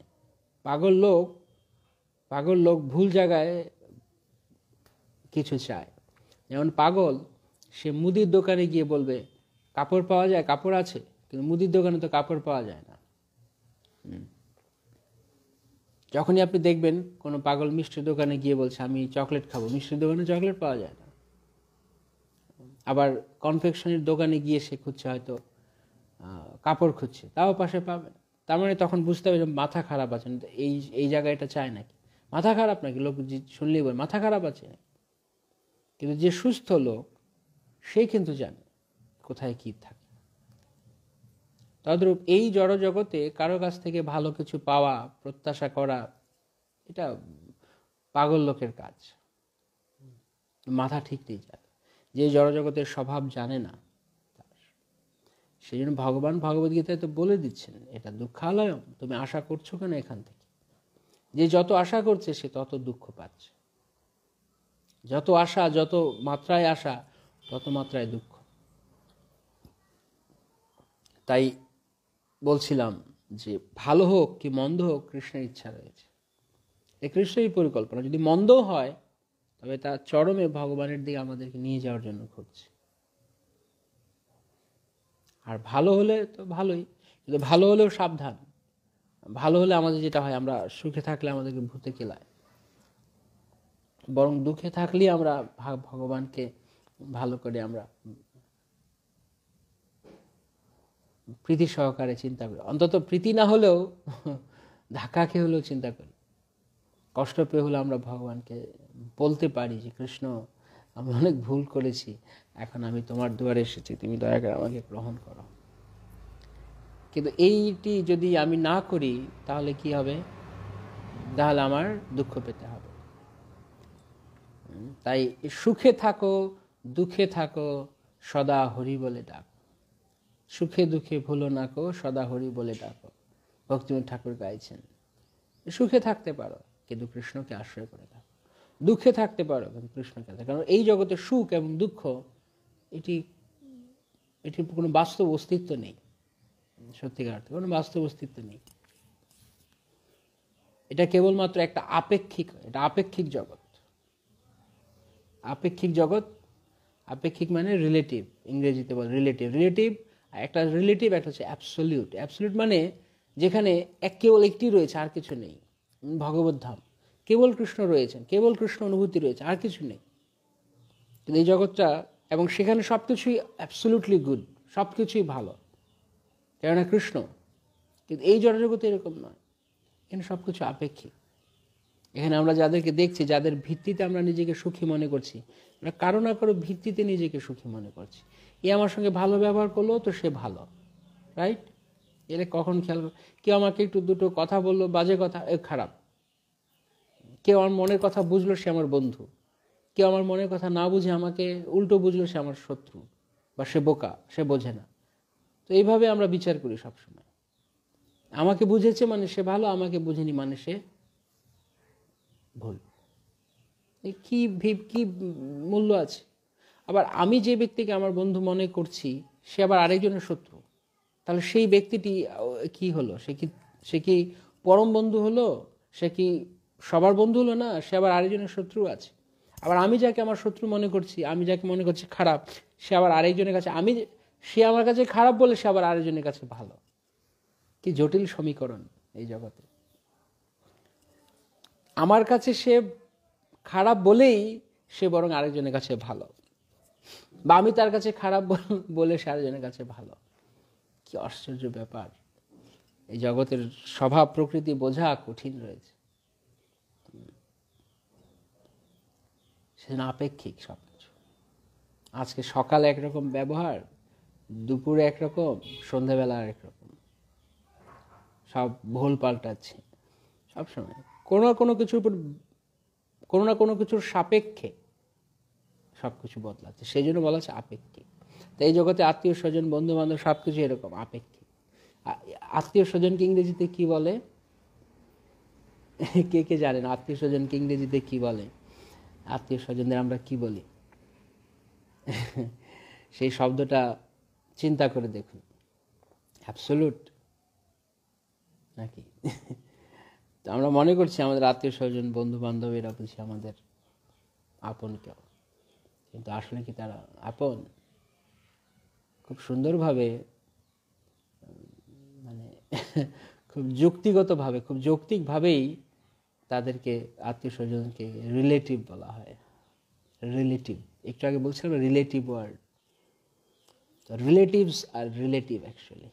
Speaker 2: পাগল লোক ভুল জায়গায় কিছু চায়। যেমন পাগল, সে মুদির দোকানে গিয়ে বলবে কাপড় পাওয়া যায়, কাপড় আছে, কিন্তু মুদির দোকানে তো কাপড় পাওয়া যায় না। যখনই আপনি দেখবেন কোনো পাগল মিষ্টির দোকানে গিয়ে বলছে আমি চকলেট খাবো, মিষ্টির দোকানে চকলেট পাওয়া যায় না। আবার কনফেকশনের দোকানে গিয়ে সে খুঁজছে, হয়তো কাপড় খুঁজছে, তাও পাশে পাবে না। তার মানে তখন বুঝতে হবে যে মাথা খারাপ আছে, এই জায়গায় এটা চায় নাকি, মাথা খারাপ নাকি, লোক শুনলেই বলে মাথা খারাপ আছে নাকি। কিন্তু যে সুস্থ লোক সে কিন্তু জানে কোথায় কি থাকে। তদ্রূপ এই জড় জগতে কারো কাছ থেকে ভালো কিছু পাওয়া, প্রত্যাশা করা, এটা পাগল লোকের কাজ, মাথা ঠিক নেই যার, যে জড় জগতের স্বভাব জানে না। সেই জন্য ভগবান ভগবদ্গীতায় তো বলে দিচ্ছেন, এটা দুঃখালয়ম, তুমি আশা করছো কেন এখান থেকে। যে যত আশা করছে সে তত দুঃখ পাচ্ছে, যত আশা, যত মাত্রায় আশা তত মাত্রায় দুঃখ। তাই বলছিলাম যে ভালো হোক কি মন্দ হোক কৃষ্ণের ইচ্ছা রয়েছে, এই কৃষ্ণেরই পরিকল্পনা। যদি মন্দ হয় তবে তা চরমে ভগবানের দিকে আমাদেরকে নিয়ে যাওয়ার জন্য ঘটছে, আর ভালো হলে তো ভালোই, কিন্তু ভালো হলেও সাবধান। ভালো হলে আমাদের যেটা হয়, আমরা সুখে থাকলে আমাদেরকে ভূতে কেলায়, বরং দুঃখে থাকলেই আমরা ভগবানকে ভালো করে আমরা প্রীতি সহকারে চিন্তা করি, অন্তত প্রীতি না হলেও ধাক্কা খেয়ে হলেও চিন্তা করি, কষ্ট পেয়ে হলে আমরা ভগবানকে বলতে পারি যে কৃষ্ণ আমি অনেক ভুল করেছি, এখন আমি তোমার দুয়ারে এসেছি, তুমি দয়া করে আমাকে গ্রহণ করো। কিন্তু এইটি যদি আমি না করি তাহলে কি হবে, তাহলে আমার দুঃখ পেতে হবে। তাই সুখে থাকো দুঃখে থাকো সদা হরি বলে ডাকো, সুখে দুঃখে ভুলো না কো সদা হরি বলে ডাকো, ভক্তিবিনোদ ঠাকুর গাইছেন। সুখে থাকতে পারো কিন্তু কৃষ্ণকে আশ্রয় করে থাকো, দুঃখে থাকতে পারো কিন্তু কৃষ্ণকে থাকো, কারণ এই জগতে সুখ এবং দুঃখ এটির কোনো বাস্তব অস্তিত্ব নেই, সত্যিকার অর্থে কোনো বাস্তব অস্তিত্ব নেই। এটা কেবলমাত্র একটা আপেক্ষিক জগৎ, আপেক্ষিক জগৎ। আপেক্ষিক মানে রিলেটিভ, ইংরেজিতে বলে রিলেটিভ। রিলেটিভ একটা রিলেটিভ, একটা হচ্ছে অ্যাবসলিউট। অ্যাবসলিউট মানে যেখানে কেবল একটি রয়েছে, আর কিছু নেই। ভগবত ধাম, কেবল কৃষ্ণ রয়েছেন, কেবল কৃষ্ণ অনুভূতি রয়েছে, আর কিছু নেই। কিন্তু এই জগৎটা, এবং সেখানে সব কিছুই অ্যাবসলিউটলি গুড, সব কিছুই ভালো, কেননা কৃষ্ণ। কিন্তু এই জড়জগতে এরকম নয়, এখানে সব কিছু আপেক্ষিক। এখানে আমরা যাদেরকে দেখছি, যাদের ভিত্তিতে আমরা নিজেকে সুখী মনে করছি, আমরা কারো না কারো ভিত্তিতে নিজেকে সুখী মনে করছি। এ আমার সঙ্গে ভালো ব্যবহার করলো তো সে ভালো, রাইট? এলে কখন খেয়াল, কেউ আমাকে একটু দুটো কথা বললো, বাজে কথা, এ খারাপ। কেউ আমার মনের কথা বুঝলো, সে আমার বন্ধু। কেউ আমার মনের কথা না বুঝে আমাকে উল্টো বুঝলো, সে আমার শত্রু, বা সে বোকা, সে বোঝে না। তো এইভাবে আমরা বিচার করি সবসময়। আমাকে বুঝেছে মানে সে ভালো, আমাকে বুঝেনি মানে সে ভুল। কি কি মূল্য আছে? আবার আমি যে ব্যক্তিকে আমার বন্ধু মনে করছি, সে আবার আরেকজনের শত্রু, তাহলে সেই ব্যক্তিটি কি হলো? সে কি পরম বন্ধু হলো? সে কি সবার বন্ধু হলো না? সে আবার আরেকজনের শত্রু আছে। আবার আমি যাকে আমার শত্রু মনে করছি, আমি যাকে মনে করছি খারাপ, সে আবার আরেকজনের কাছে, সে আমার কাছে খারাপ বলে সে আবার আরেকজনের কাছে ভালো। কি জটিল সমীকরণ এই জগতে! আমার কাছে সে খারাপ বলেই সে বরং আরেকজনের কাছে ভালো, বা আমি তার কাছে খারাপ বলে সে আরেকজনের কাছে ভালো। কি আশ্চর্য ব্যাপার! এই জগতের স্বভাব প্রকৃতি বোঝা কঠিন রয়েছে। সেজন্য আপেক্ষিক সবকিছু। আজকে সকালে একরকম ব্যবহার, দুপুরে একরকম, সন্ধ্যাবেলা একরকম, সব ভুল পাল্টাচ্ছে সবসময়। কোনো না কোনো কিছুর উপর, কোনো না কোনো কিছুর সাপেক্ষে সবকিছু বদলাচ্ছে, সেই জন্য বলা হচ্ছে আপেক্ষিক। তো এই জগতে আত্মীয় স্বজন, বন্ধু বান্ধব সবকিছু এরকম আপেক্ষিক। আত্মীয় স্বজনকে ইংরেজিতে কি বলে? কে কে জানেন আত্মীয় স্বজনকে ইংরেজিতে কি বলে? আত্মীয় স্বজনদের আমরা কি বলি? সেই শব্দটা চিন্তা করে দেখুন। অ্যাবসলিউট নাকি? তো আমরা মনে করছি আমাদের আত্মীয় স্বজন, বন্ধু বান্ধব এরা বুঝি আমাদের আপন কেউ, কিন্তু আসলে কি তারা আপন? খুব সুন্দরভাবে, মানে খুব যুক্তিগতভাবে, খুব যৌক্তিকভাবেই তাদেরকে, আত্মীয় স্বজনকে রিলেটিভ বলা হয়। রিলেটিভ, একটু আগে বলছিলাম রিলেটিভ ওয়ার্ড। তো রিলেটিভস আর রিলেটিভ, অ্যাকচুয়ালি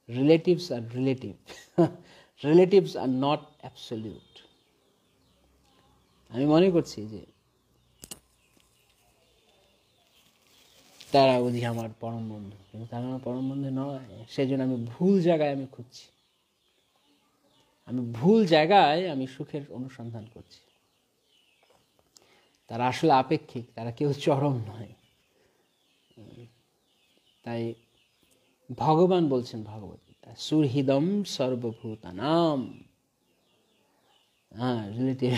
Speaker 2: রিলেটিভস আর relative. Relatives are not absolute. আমি মনে করছি যে তারা বুঝি আমার পরম বন্ধু, কিন্তু তারা আমার পরম বন্ধু নয়। সেজন্য আমি ভুল জায়গায় আমি খুঁজছি, আমি ভুল জায়গায় আমি সুখের অনুসন্ধান করছি। তারা আসলে আপেক্ষিক, তারা কেউ চরম নয়। তাই ভগবান বলছেন ভগবদ্গীতা, সুহৃদম সর্বভূতানাম। হ্যাঁ, রিলেটিভ,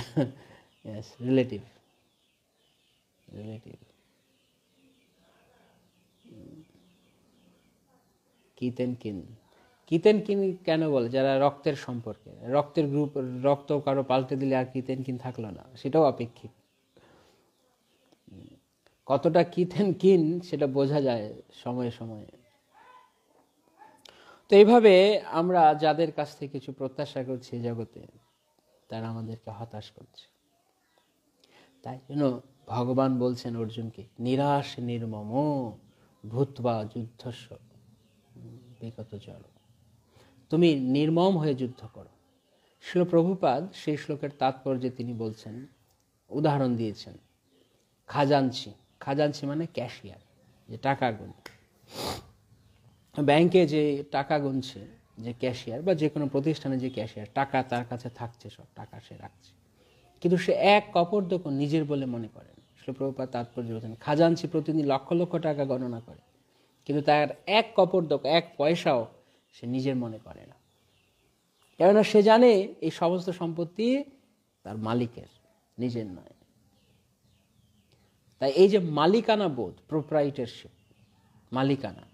Speaker 2: ইয়েস, রিলেটিভ, রিলেটিভ। কিতেন কিন, কিতেন কিন কেন বলে? যারা রক্তের সম্পর্কে, রক্তের গ্রুপ, রক্ত কারো পাল্টে দিলে আর কিতেন কিন থাকলো না, সেটাও আপেক্ষিক। কতটা কিতেন কিন সেটা বোঝা যায় সময়ে সময়ে। তো এইভাবে আমরা যাদের কাছ থেকে কিছু প্রত্যাশা করছি জগতে, তারা আমাদেরকে হতাশ করছে। তাই জন্য ভগবান বলছেন অর্জুনকে, নিরাশ নির্মম ভূত্বা যুদ্ধস্য বিগত জড়। তুমি নির্মম হয়ে যুদ্ধ করো। শ্রীল প্রভুপাদ সেই শ্লোকের তাৎপর্যে তিনি বলছেন, উদাহরণ দিয়েছেন খাজাঞ্চি। খাজাঞ্চি মানে ক্যাশিয়ার, যে টাকা গুণ, ব্যাংকে যে টাকা গুনছে, যে ক্যাশিয়ার, বা যে কোনো প্রতিষ্ঠানে যে ক্যাশিয়ার, টাকা তার কাছে থাকছে, সব টাকা সে রাখছে, কিন্তু সে এক কপর্দক নিজের বলে মনে করেন। শ্রীল প্রভুপাদ তাৎপর্য বলছেন, খাজাঞ্চি প্রতিদিন লক্ষ লক্ষ টাকা গণনা করে, কিন্তু তার এক কপর্দক, এক পয়সাও সে নিজের মনে করে না, কেননা সে জানে এই সমস্ত সম্পত্তি তার মালিকের, নিজের নয়। তাই এই যে মালিকানা বোধ, প্রোপ্রাইটারশিপ, মালিকানা,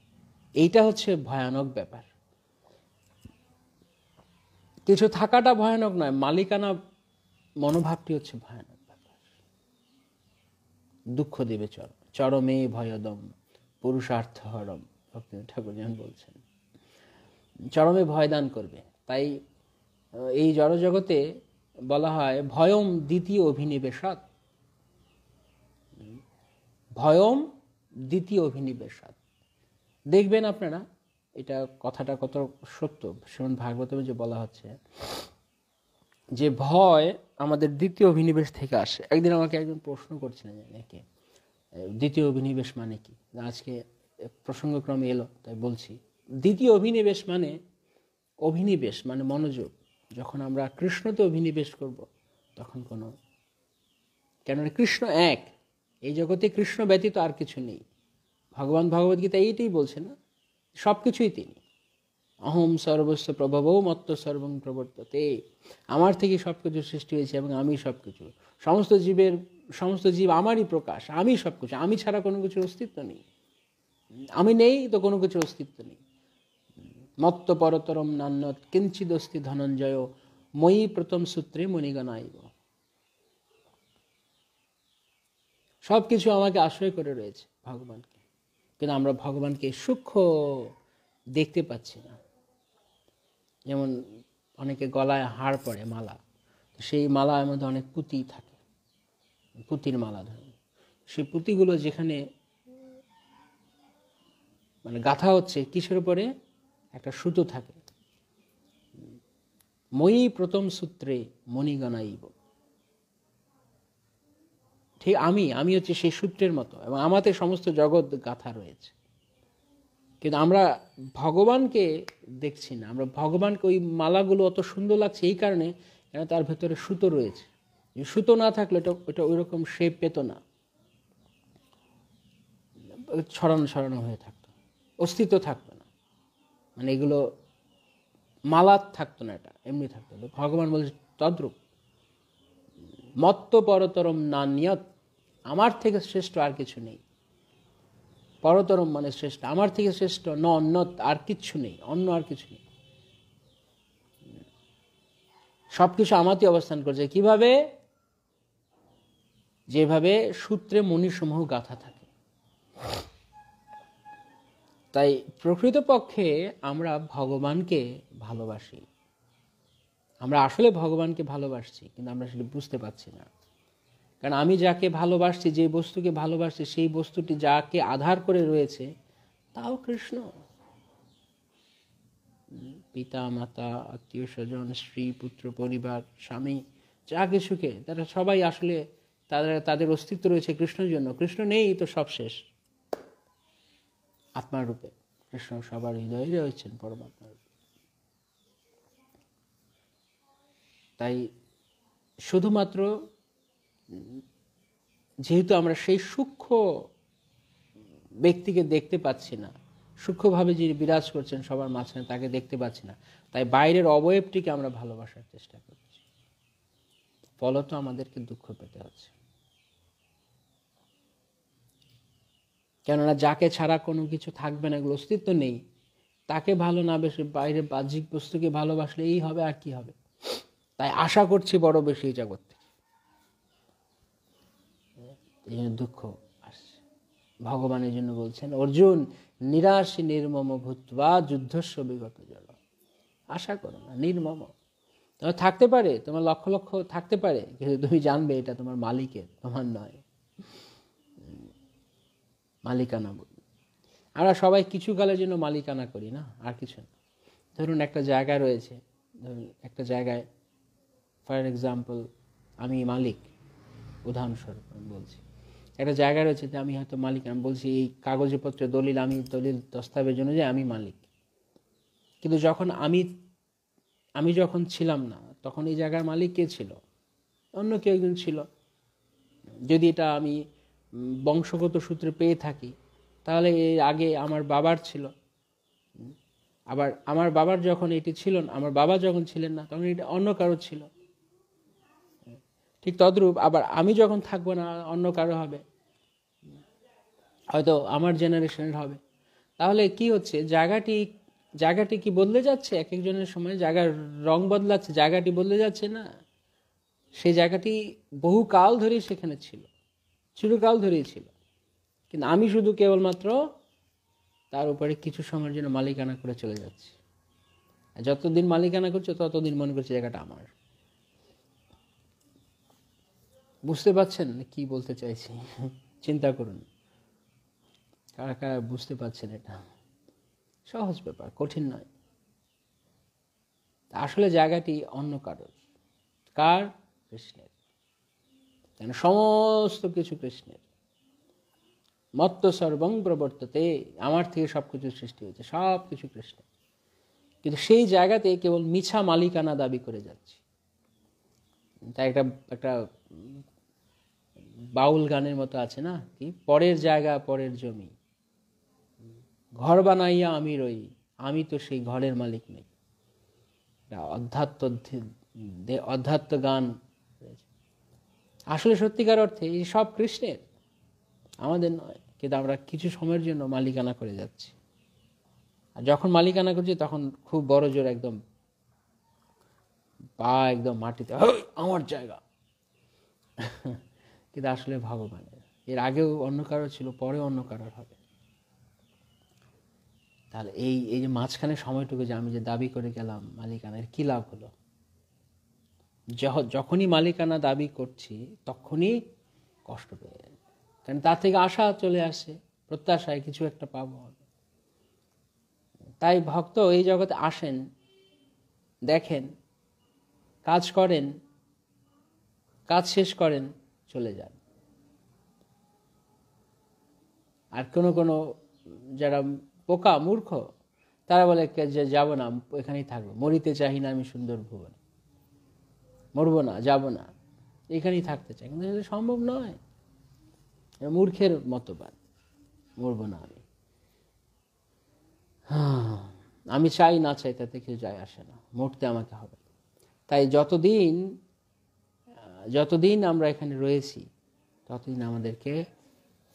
Speaker 2: এইটা হচ্ছে ভয়ানক ব্যাপার। কিছু থাকাটা ভয়ানক নয়, মালিকানা মনোভাবটি হচ্ছে ভয়ানক ব্যাপার। দুঃখ দেবে চরমে ভয়দম পুরুষার্থ হরম, ভক্তি ঠাকুর যেমন বলছেন, চরমে ভয়দান করবে। তাই এই জড়জগতে বলা হয় ভয়ম দ্বিতীয় অভিনিবেশাৎ, ভয়ম দ্বিতীয় অভিনিবেশাৎ। দেখবেন আপনারা এটা কথাটা কত সত্য, শ্রীমদ্ ভাগবতমে যে বলা হচ্ছে যে ভয় আমাদের দ্বিতীয় অভিনিবেশ থেকে আসে। একদিন আমাকে একজন প্রশ্ন করছিলেন যে নাকি দ্বিতীয় অভিনিবেশ মানে কি, আজকে প্রসঙ্গক্রমে এলো তাই বলছি। দ্বিতীয় অভিনিবেশ মানে মনোযোগ। যখন আমরা কৃষ্ণতে অভিনিবেশ করব তখন কেননা কৃষ্ণ এক, এই জগতে কৃষ্ণ ব্যতীত আর কিছু নেই। ভগবান ভগবদ্গীতা এইটাই বলছে না, সব কিছুই তিনি। অহম সর্বস্ব প্রভবৌ মত্ত সর্বং প্রবর্ততে, আমার থেকে সব কিছু সৃষ্টি হয়েছে এবং আমি সব কিছু, সমস্ত জীব আমারই প্রকাশ, আমি সব কিছু, আমি ছাড়া কোনো কিছুর অস্তিত্ব নেই, আমি নেই তো কোনো কিছুর অস্তিত্ব নেই। মত্ত পরতরম নান্যৎ কিঞ্চিদস্তি ধনঞ্জয় ময়ি প্রথম সূত্রে মণিগণাইব। সব কিছু আমাকে আশ্রয় করে রয়েছে, ভগবানকে, কিন্তু আমরা ভগবানকে সূক্ষ্ম দেখতে পাচ্ছি না। যেমন অনেকে গলায় হার পরে, মালা, তো সেই মালার মধ্যে অনেক পুঁতি থাকে, পুঁতির মালা ধরুন, সেই পুঁতিগুলো যেখানে মানে গাঁথা হচ্ছে কিসের উপরে, একটা সুতো থাকে, মই প্রথম সূত্রে মণিগণাইব। ঠিক আমি হচ্ছে সেই সূত্রের মতো, এবং আমাদের সমস্ত জগৎ গাঁথা রয়েছে, কিন্তু আমরা ভগবানকে দেখছি না। আমরা ভগবানকে, ওই মালাগুলো অত সুন্দর লাগছে এই কারণে কেন তার ভেতরে সুতো রয়েছে। সুতো না থাকলে ওটা ওই রকম শেপ পেত না, ছড়ানো হয়ে থাকতো, অস্তিত্ব থাকতো না, মানে এগুলো মালা থাকতো না, এটা এমনি থাকতো। ভগবান বলছে তদ্রূপ মত্ত পরতরম নান্যৎ, আমার থেকে শ্রেষ্ঠ আর কিছু নেই। পরতরম মানে শ্রেষ্ঠ, আমার থেকে শ্রেষ্ঠ ন অন্যত, আর কিচ্ছু নেই, অন্য আর কিছু নেই। সবকিছু আমাতে অবস্থান করছে। কিভাবে? যেভাবে সূত্রে মণিসমূহ গাঁথা থাকে। তাই প্রকৃতপক্ষে আমরা ভগবানকে ভালোবাসি, আমরা আসলে ভগবানকে ভালোবাসছি, কিন্তু আমরা সেটা বুঝতে পারছি না। কারণ আমি যাকে ভালোবাসছি, যে বস্তুকে ভালোবাসছি, সেই বস্তুটি যাকে আধার করে রয়েছে তাও কৃষ্ণ। পিতা মাতা আত্মীয় স্বজন স্ত্রী পুত্র পরিবার স্বামী যা কিছুকে, তারা সবাই আসলে তাদের অস্তিত্ব রয়েছে কৃষ্ণের জন্য। কৃষ্ণ নেই তো সব শেষ। আত্মার রূপে কৃষ্ণ সবার হৃদয়ে রয়েছেন, পরমাত্মার রূপে। তাই শুধুমাত্র যেহেতু আমরা সেই সূক্ষ্ম ব্যক্তিকে দেখতে পাচ্ছি না, সূক্ষ্মভাবে যিনি বিরাজ করছেন সবার মাঝখানে তাকে দেখতে পাচ্ছি না, তাই বাইরের অবয়বটিকে আমরা ভালোবাসার চেষ্টা করছি, ফলত আমাদেরকে দুঃখ পেতে হচ্ছে। কেননা যাকে ছাড়া কোনো কিছু থাকবে না, এগুলো অস্তিত্ব নেই, তাকে ভালো না বেশি বাইরের বাহ্যিক বস্তুকে ভালোবাসলে এই হবে আর কি হবে। তাই আশা করছি বড় বেশি এই জগৎ থেকে, এই জন্য দুঃখ আসছে। ভগবানের জন্য বলছেন অর্জুন নিরাশী নির্মম ভূত্বা যুদ্ধস্ব বিগত জল। আশা করো না, নির্মম। তোমার থাকতে পারে, তোমার লক্ষ লক্ষ থাকতে পারে, কিন্তু তুমি জানবে এটা তোমার মালিকের, তোমার নয়। মালিকানা বলি আমরা সবাই কিছু কালের জন্য মালিকানা করি না, আর কিছু না। ধরুন একটা জায়গা রয়েছে, ধরুন একটা জায়গায় ফর এক্সাম্পল আমি মালিক, উদাহরণস্বরূপ আমি বলছি, একটা জায়গা রয়েছে যে আমি হয়তো মালিক, আমি বলছি এই কাগজপত্র দলিল, আমি দলিল দস্তাবেজ অনুযায়ী আমি মালিক। কিন্তু যখন আমি যখন ছিলাম না, তখন এই জায়গার মালিক কে ছিল? অন্য কেউ একজন ছিল। যদি এটা আমি বংশগত সূত্রে পেয়ে থাকি, তাহলে এর আগে আমার বাবার ছিল। আবার আমার বাবার যখন এটি ছিল না, আমার বাবা যখন ছিলেন না, তখন এটা অন্য কারো ছিল। ঠিক তদ্রূপ আবার আমি যখন থাকবো না, অন্য কারো হবে, হয়তো আমার জেনারেশনের হবে। তাহলে কি হচ্ছে, জায়গাটি কি বদলে যাচ্ছে? এক একজনের সময় জায়গার রং বদলাচ্ছে, জায়গাটি বদলে যাচ্ছে না। সেই জায়গাটি বহুকাল ধরেই সেখানে ছিল, চিরকাল ধরেই ছিল, কিন্তু আমি শুধু কেবলমাত্র তার উপরে কিছু সময়ের জন্য মালিকানা করে চলে যাচ্ছি। যতদিন মালিকানা করছে ততদিন মনে করছে জায়গাটা আমার। বুঝতে পারছেন কি বলতে চাইছি? চিন্তা করুন, কারা কারা বুঝতে পারছেন? এটা সহজ ব্যাপার, কঠিন নয়। আসলে জায়গাটি অন্য কারোর। কার? কৃষ্ণের। কেন? সমস্ত কিছু কৃষ্ণের। মত্ত সর্বং প্রবর্ততে, আমার থেকে সবকিছু সৃষ্টি হয়েছে, সব কিছু কৃষ্ণের। কিন্তু সেই জায়গাতে কেবল মিছা মালিকানা দাবি করে যাচ্ছি। তাই একটা বাউল গানের মতো আছে না, কি, পরের জায়গা পরের জমি, ঘর বানাইয়া আমি রই, আমি তো সেই ঘরের মালিক নই। অধ্যাত্ম গান। আসলে সত্যিকার অর্থে এই সব কৃষ্ণের, আমাদের নয়। কিন্তু আমরা কিছু সময়ের জন্য মালিকানা করে যাচ্ছি। আর যখন মালিকানা করছি তখন খুব বড় জোর, একদম পা একদম মাটিতে, আমার জায়গা। কিন্তু আসলে ভগবানের। এর আগেও অন্য কারোর ছিল, পরে অন্য কারোর হবে। তাহলে এই যে মাঝখানে সময়টুকু যে আমি যে দাবি করে গেলাম মালিকানার, কি লাভ হলো? যখনই মালিকানা দাবি করছি তখনই কষ্ট পেয়ে যায়, কারণ তার থেকে আশা চলে আসে, প্রত্যাশায় কিছু একটা পাবো। তাই ভক্ত এই জগতে আসেন, দেখেন, কাজ করেন, কাজ শেষ করেন, চলে যান। আর কোনো যারা পোকা মূর্খ, তারা বলে যে যাব না, এখানেই থাকবো, মরিতে চাই না আমি সুন্দর ভুবনে, মরবো না, যাব না, এখানেই থাকতে চাই। কিন্তু এটা সম্ভব নয়, মূর্খের মতবাদ। মরবো না আমি চাই না চাই তাতে কেউ যায় আসে না, মরতে আমাকে হবে। তাই যতদিন আমরা এখানে রয়েছি ততদিন আমাদেরকে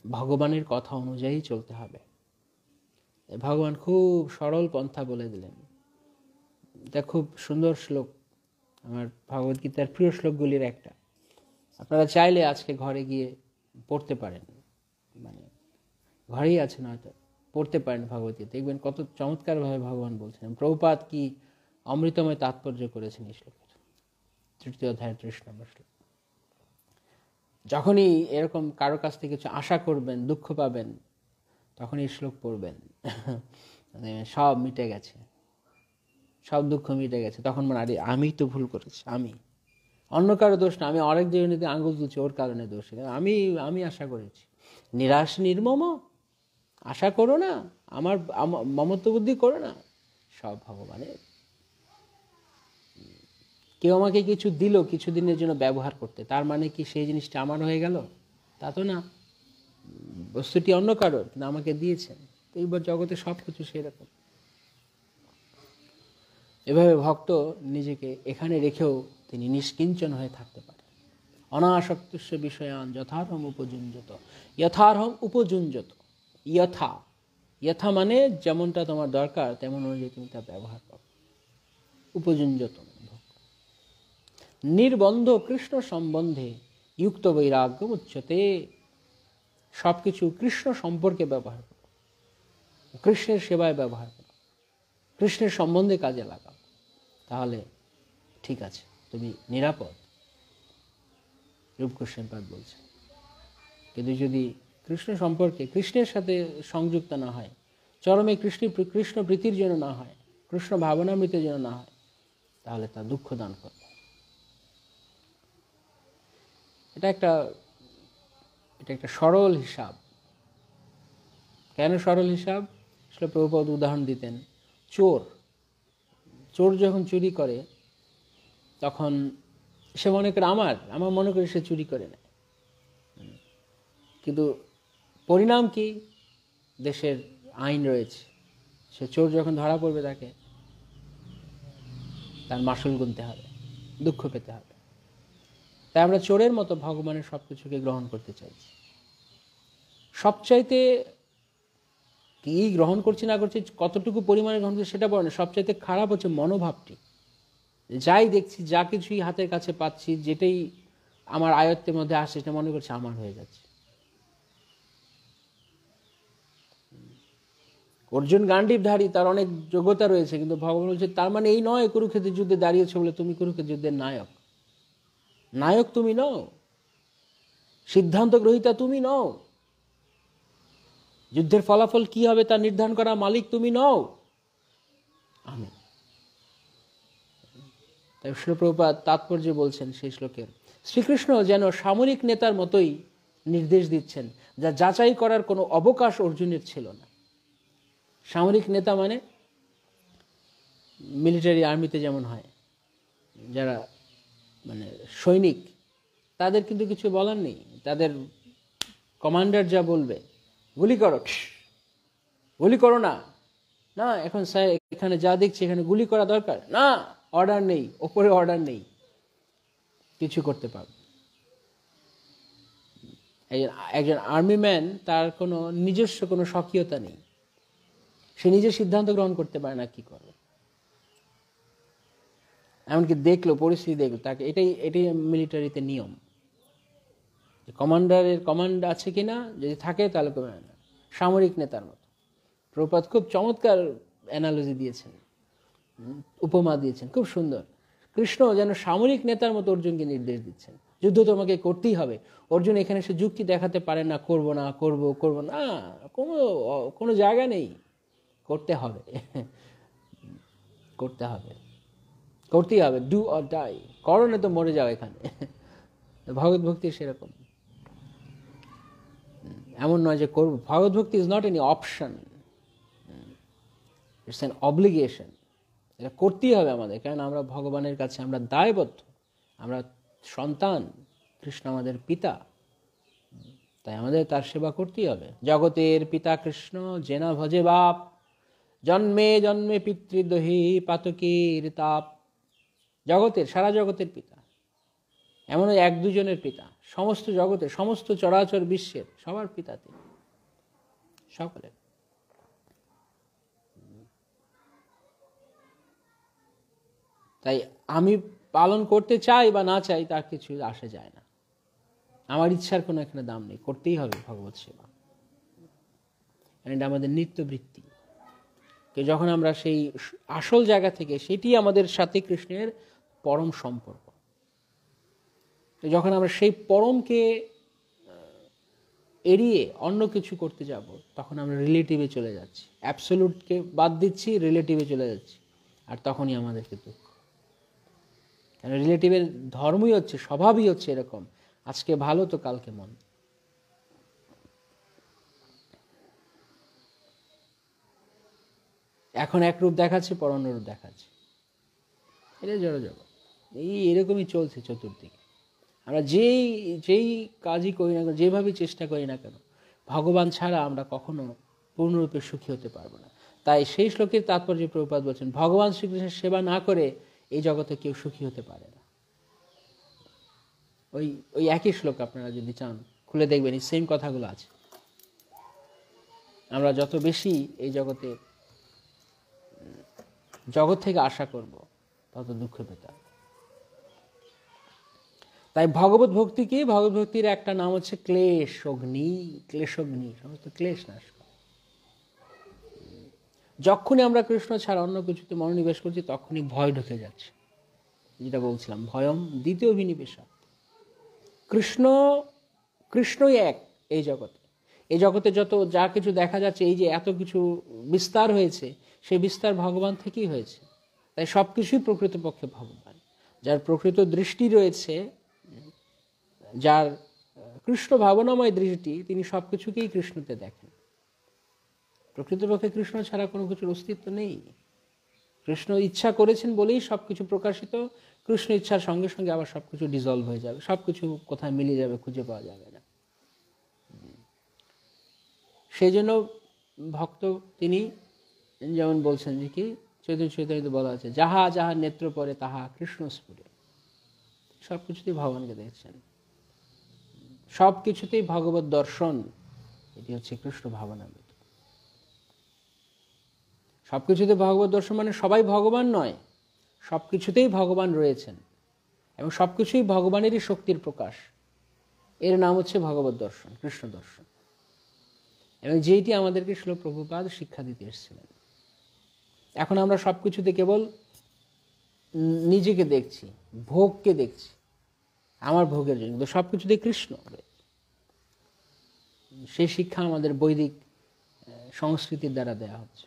Speaker 2: ভগবানের কথা অনুযায়ী চলতে হবে। ভগবান খুব সরল পন্থা বলে দিলেন। এটা খুব সুন্দর শ্লোক, আমার ভগবদ্গীতার প্রিয় শ্লোকগুলির একটা। আপনারা চাইলে আজকে ঘরে গিয়ে পড়তে পারেন, মানে ঘরেই আছেন হয়তো, পড়তে পারেন ভগবদ্গীতা, দেখবেন কত চমৎকারভাবে ভগবান বলছেন। প্রভুপাদ কি অমৃতময় তাৎপর্য করেছেন এই শ্লোকের। 3য় অধ্যায় 30 নম্বর শ্লোক। যখনই এরকম কারো কাছ থেকে কিছু আশা করবেন, দুঃখ পাবেন, তখন এই শ্লোক পড়বেন, মানে সব মিটে গেছে, সব দুঃখ মিটে গেছে। তখন মনে আরে আমি তো ভুল করেছি, আমি, অন্য কারো দোষ না, আমি আরেক জনের আঙুল তুলছি, ওর কারণে দোষ, আমি আশা করেছি। নিরাশ নির্মম আশা করো না, আমার মমত্ব বুদ্ধি করো না, সব ভগবানের। কেউ আমাকে কিছু দিল কিছুদিনের জন্য ব্যবহার করতে, তার মানে কি সেই জিনিসটা আমার হয়ে গেল? তা তো না, বস্তুটি অন্য কারোর, কিন্তু আমাকে দিয়েছেন। তো এইবার জগতে সব কিছু সেরকম। এভাবে ভক্ত নিজেকে এখানে রেখেও তিনি নিষ্কিঞ্চন হয়ে থাকতে পারেন। অনাসক্তস্য বিষয়ান যথার্হম উপযুঞ্জত, যথার্হম উপযুঞ্জত। যথা মানে যেমনটা তোমার দরকার তেমন অনুযায়ী তুমি তা ব্যবহার করো। উপযুঞ্জত নির্বন্ধ কৃষ্ণ সম্বন্ধে যুক্ত বৈরাগ্য উচ্চতে। সবকিছু কৃষ্ণ সম্পর্কে ব্যবহার করো, কৃষ্ণের সেবায় ব্যবহার করো, কৃষ্ণের সম্বন্ধে কাজে লাগাও, তাহলে ঠিক আছে, তুমি নিরাপদ। রূপ গোস্বামীপাদ বলছেন। কিন্তু যদি কৃষ্ণ সম্পর্কে, কৃষ্ণের সাথে সংযুক্ত না হয়, চরমে কৃষ্ণ প্রীতির জন্য না হয়, কৃষ্ণ ভাবনামৃতের জন্য না হয়, তাহলে তা দুঃখ দান করবে। এটা একটা সরল হিসাব। কেন সরল হিসাব? আসলে প্রভুপাদ উদাহরণ দিতেন, চোর যখন চুরি করে তখন সে মনে করে আমার মনে করে সে চুরি করে নেয়, কিন্তু পরিণাম কি? দেশের আইন রয়েছে, সে চোর যখন ধরা পড়বে তাকে তার মাসুল গুনতে হবে, দুঃখ পেতে হবে। তাই আমরা চোরের মতো ভগবানের সব কিছুকে গ্রহণ করতে চাইছি। সবচাইতে কি গ্রহণ করছি না করছি, কতটুকু পরিমাণে গ্রহণ করছি সেটা বড় না, সবচাইতে খারাপ হচ্ছে মনোভাবটি। যাই দেখছি, যা কিছুই হাতের কাছে পাচ্ছি, যেটাই আমার আয়ত্তের মধ্যে আসছে, সেটা মনে করছি আমার হয়ে যাচ্ছে। অর্জুন গান্ডীবধারী, তার অনেক যোগ্যতা রয়েছে, কিন্তু ভগবান বলছে তার মানে এই নয় কুরুক্ষেত্রের যুদ্ধে দাঁড়িয়েছে বলে তুমি কুরুক্ষেত্রের যুদ্ধের নায়ক। নায়ক তুমি নও, সিদ্ধান্ত গ্রহীতা তুমি নও, যুদ্ধের ফলাফল কি হবে তা নির্ধারণ করা মালিক তুমি নও, আমি। তাই শ্রীল প্রভুপাদ তাৎপর্য বলছেন সেই শ্লোকের, শ্রীকৃষ্ণ যেন সামরিক নেতার মতোই নির্দেশ দিচ্ছেন, যা যাচাই করার কোনো অবকাশ অর্জুনের ছিল না। সামরিক নেতা মানে মিলিটারি আর্মিতে যেমন হয়, যারা মানে সৈনিক, তাদের কিন্তু কিছু বলার নেই, তাদের কমান্ডার যা বলবে গুলি করো, গুলি করো না, না এখন স্যার এখানে যা দেখছি এখানে গুলি করা দরকার না, অর্ডার নেই, ওপরে অর্ডার নেই, কিছু করতে পারবে। একজন আর্মি ম্যান, তার কোনো নিজস্ব কোনো স্বকীয়তা নেই, সে নিজের সিদ্ধান্ত গ্রহণ করতে পারে না কি করবে। এমনকি দেখলো, পরিস্থিতি দেখলো, তাকে এটাই মিলিটারিতে নিয়ম। কমান্ডারের কমান্ড আছে কিনা, যদি থাকে তাহলে না, সামরিক নেতার মতো। প্রভুপাদ খুব চমৎকার অ্যানালজি দিয়েছেন, উপমা দিয়েছেন, খুব সুন্দর। কৃষ্ণ যেন সামরিক নেতার মতো অর্জুনকে নির্দেশ দিচ্ছেন, যুদ্ধ তোমাকে করতেই হবে। অর্জুন এখানে সে যুক্তি দেখাতে পারে না, করবো না, করবো না, কোনো জায়গা নেই, করতে হবে, করতে হবে, করতেই হবে, ডু অর ডাই, করো না তো মরে যাও এখানে। ভগবত ভক্তি সেরকম, এমন নয় যে করবো। ভগবত ভক্তি is not any option, it's an obligation. এটা করতেই হবে আমাদের, কারণ আমরা ভগবানের কাছে আমরা দায়বদ্ধ, আমরা সন্তান, কৃষ্ণ আমাদের পিতা, তাই আমাদের তার সেবা করতেই হবে। জগতের পিতা কৃষ্ণ জেনা ভজে বাপ, জন্মে জন্মে পিতৃদোহী পাতকীর তাপ। জগতের, সারা জগতের পিতা, এমন এক দুজনের পিতা, সমস্ত জগতের, সমস্ত চরাচর বিশ্বের সবার পিতা তিনি, সকলের। তাই আমি পালন করতে চাই বা না চাই তার কিছু আসে যায় না, আমার ইচ্ছার কোনো এখানে দাম নেই, করতেই হবে ভগবত সেবা। এটা আমাদের নিত্যবৃত্তি। যখন আমরা সেই আসল জায়গা থেকে, সেটি আমাদের সাথে কৃষ্ণের পরম সম্পর্ক, যখন আমরা সেই পরমকে এড়িয়ে অন্য কিছু করতে যাব, তখন আমরা রিলেটিভে চলে যাচ্ছি, অ্যাবসলিউটকে বাদ দিচ্ছি, রিলেটিভে চলে যাচ্ছি, আর তখনই আমাদেরকে দুঃখ। কারণ রিলেটিভের ধর্মই হচ্ছে, স্বভাবই হচ্ছে এরকম, আজকে ভালো তো কালকে মন। এখন এক রূপ দেখাচ্ছে, পর অন্য রূপ দেখাচ্ছে, এটা জড়জগৎ, এরকমই চলছে চতুর্দিকে। আমরা যেই কাজই করি না কেন, যেভাবেই চেষ্টা করি না কেন, ভগবান ছাড়া আমরা কখনো পূর্ণরূপে সুখী হতে পারবো না। তাই সেই শ্লোকের তাৎপর্য প্রভুপাদ বলছেন, ভগবান শ্রীকৃষ্ণের সেবা না করে এই জগতে কেউ সুখী হতে পারে না। ওই একই শ্লোক আপনারা যদি চান খুলে দেখবেন, এই সেম কথাগুলো আছে। আমরা যত বেশি এই জগৎ থেকে আশা করব, তত দুঃখ পেতাম। তাই ভগবত ভক্তি কি? ভগবত ভক্তির একটা নাম হচ্ছে ক্লেশ অগ্নি। ক্লেশ অগ্নি সমস্ত ক্লেশ নাশ করে। যখনই আমরা কৃষ্ণ ছাড়া অন্য কিছুতে মনোনিবেশ করছি, তখনই ভয় ঢুকে যাচ্ছে, যেটা বলছিলাম, ভয়ম দ্বিতীয় বিনিবেশা। কৃষ্ণই এক এই জগতে। এই জগতে যত যা কিছু দেখা যাচ্ছে, এই যে এত কিছু বিস্তার হয়েছে, সেই বিস্তার ভগবান থেকেই হয়েছে। তাই সব কিছুই প্রকৃতপক্ষে ভগবান। যার প্রকৃত দৃষ্টি রয়েছে, যার কৃষ্ণ ভাবনাময় দৃষ্টি, তিনি সব কিছুকেই কৃষ্ণতে দেখেন। প্রকৃতপক্ষে কৃষ্ণ ছাড়া কোনো কিছুর অস্তিত্ব নেই। কৃষ্ণ ইচ্ছা করেছেন বলেই সব কিছু প্রকাশিত। কৃষ্ণ ইচ্ছার সঙ্গে সঙ্গে আবার সব কিছু ডিজলভ হয়ে যাবে, সব কিছু কোথায় মিলিয়ে যাবে, খুঁজে পাওয়া যাবে না। সেই জন্য ভক্ত তিনি যেমন বলছেন যে কি, চৈতন্য চৈতন্যতে বলা আছে, যাহা যাহা নেত্র পরে তাহা কৃষ্ণ স্ফুরে। সব কিছুতেই ভগবানকে দেখছেন, সব কিছুতেই ভগবত দর্শন। এটি হচ্ছে কৃষ্ণ ভাবনামৃত। সব কিছুতে ভগবত দর্শন মানে সবাই ভগবান নয়, সব কিছুতেই ভগবান রয়েছেন এবং সব কিছুই ভগবানেরই শক্তির প্রকাশ। এর নাম হচ্ছে ভগবত দর্শন, কৃষ্ণ দর্শন। এবং যেইটি আমাদেরকে শিল প্রভুপাদ শিক্ষা দিতে এসেছিলেন। এখন আমরা সব কিছুতে কেবল নিজেকে দেখছি, ভোগকে দেখছি, আমার ভোগের জন্য, কিন্তু সব কিছুতে কৃষ্ণ। সেই শিক্ষা আমাদের বৈদিক সংস্কৃতির দ্বারা দেয়া হচ্ছে।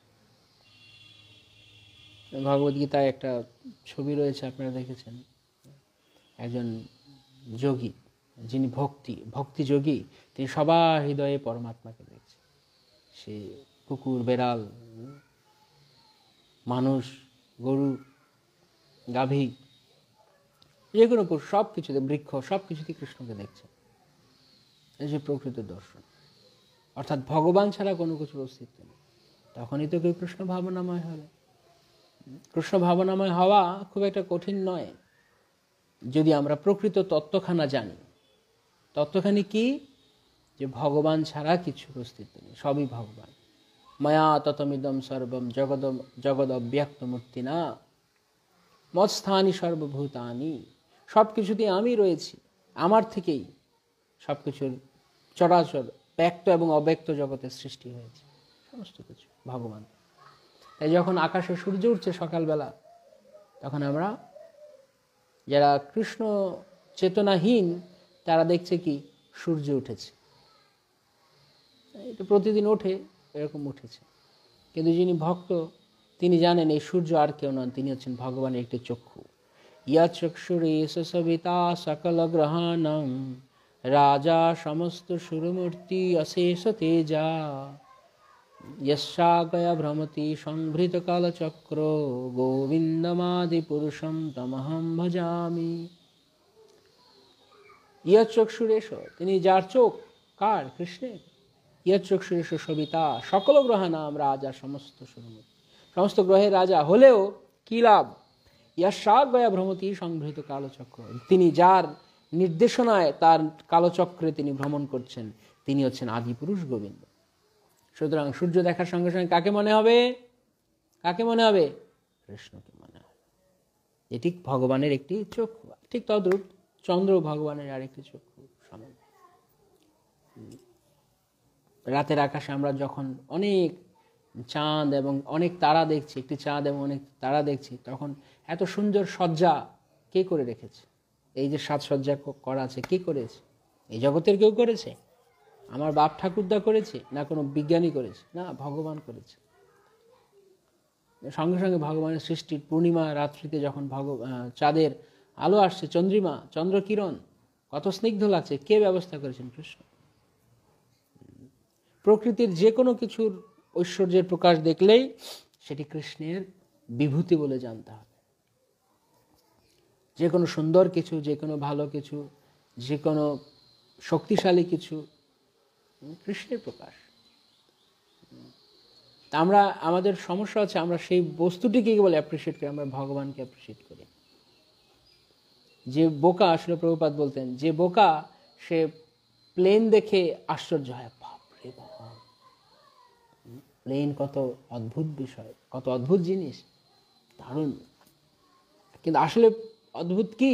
Speaker 2: ভগবদ্গীতায় একটা ছবি রয়েছে, আপনারা দেখেছেন, একজন যোগী, যিনি ভক্তি যোগী, তিনি সবার হৃদয়ে পরমাত্মাকে দেখছেন। সে কুকুর, বেড়াল, মানুষ, গরু, গাভী, যে কোনো পশু, সব কিছুতে, বৃক্ষ, সব কিছুতে কৃষ্ণকে দেখছে। এই যে প্রকৃত দর্শন, অর্থাৎ ভগবান ছাড়া কোনো কিছুর অস্তিত্ব নেই। তখনই তো কেউ কৃষ্ণ ভাবনাময় হবে। কৃষ্ণ ভাবনাময় হওয়া খুব একটা কঠিন নয়, যদি আমরা প্রকৃত তত্ত্বখানা জানি। তত্ত্বখানি কি? যে ভগবান ছাড়া কিছুর অস্তিত্ব নেই, সবই ভগবান। মায়া ততমিদম সর্বম জগদ অব্যক্ত মূর্তিনা মৎস্থানি সর্বভূতানি। সব কিছুতেই আমি রয়েছি, আমার থেকেই সব কিছুর চরাচর ব্যক্ত এবং অব্যক্ত জগতের সৃষ্টি হয়েছে, সমস্ত কিছু ভগবান। তাই যখন আকাশে সূর্য উঠছে সকালবেলা, তখন আমরা যারা কৃষ্ণ চেতনাহীন তারা দেখছে কি সূর্য উঠেছে, এটা প্রতিদিন ওঠে, এরকম উঠেছে। কিন্তু যিনি ভক্ত তিনি জানেন এই সূর্য আর কেউ নন, তিনি হচ্ছেন ভগবানের একটি চক্ষু। ইয়া চক্ষুরে সবিতা সকল গ্রহাণম রাজা সমস্ত সুরমূর্তি অশেষ তেজা यस्यागया भ्रमति संभृत कालचक्र गोविंदमादि पुरुषम तमहम भजामि। ইয়া চক্ষুরেশ, তিনি যার চোখ, কার? কৃষ্ণের। ইয়া চক্ষুরেশ সবিতা সকল গ্রহাণাম রাজা সমস্ত সুরমূর্তি, সমস্ত গ্রহের রাজা হলেও কি লাভ? ইয়াস্যাগয়া ভ্রমতি সংভৃত কালচক্র, তিনি যার নির্দেশনায় তার কালচক্রে তিনি ভ্রমণ করছেন, তিনি হচ্ছেন আদি পুরুষ গোবিন্দ। সুতরাং সূর্য দেখার সঙ্গে সঙ্গে কাকে মনে হবে? কাকে মনে হবে? কৃষ্ণকে মনে হবে। এটি ভগবানের একটি চক্ষু। ঠিক তদ্রূপ চন্দ্র ভগবানের আরেকটি চক্ষু সমান। রাতের আকাশে আমরা যখন অনেক চাঁদ এবং অনেক তারা দেখছি, একটি চাঁদ এবং অনেক তারা দেখছি, তখন এত সুন্দর সজ্জা কে করে রেখেছে? এই যে সাজসজ্জা করা আছে, কে করেছে? এই জগতের কেউ করেছে? আমার বাপ ঠাকুরদা করেছে? না কোনো বিজ্ঞানী করেছে? না, ভগবান করেছে। সঙ্গে সঙ্গে ভগবানের সৃষ্টির পূর্ণিমা রাত্রিতে যখন চাঁদের আলো আসছে, চন্দ্রিমা, চন্দ্রকিরণ কত স্নিগ্ধ লাগছে, কে ব্যবস্থা করেছেন? কৃষ্ণ। প্রকৃতির যে কোনো কিছুর ঐশ্বর্যের প্রকাশ দেখলেই সেটি কৃষ্ণের বিভূতি বলে জানতে হবে। যে কোনো সুন্দর কিছু, যে কোনো ভালো কিছু, যে কোনো শক্তিশালী কিছু কৃষ্ণের প্রকাশ। আমরা, আমাদের সমস্যা হচ্ছে আমরা সেই বস্তুটিকে বলে অ্যাপ্রিসিয়েট করি, আমরা ভগবানকে অ্যাপ্রিসিয়েট করি। যে বোকা, আসলে প্রভুপাদ বলতেন, যে বোকা সে প্লেন দেখে আশ্চর্য হয়, বাপরে বাপ, প্লেন কত অদ্ভুত বিষয়, কত অদ্ভুত জিনিস, দারুণ। কিন্তু আসলে অদ্ভুত কি?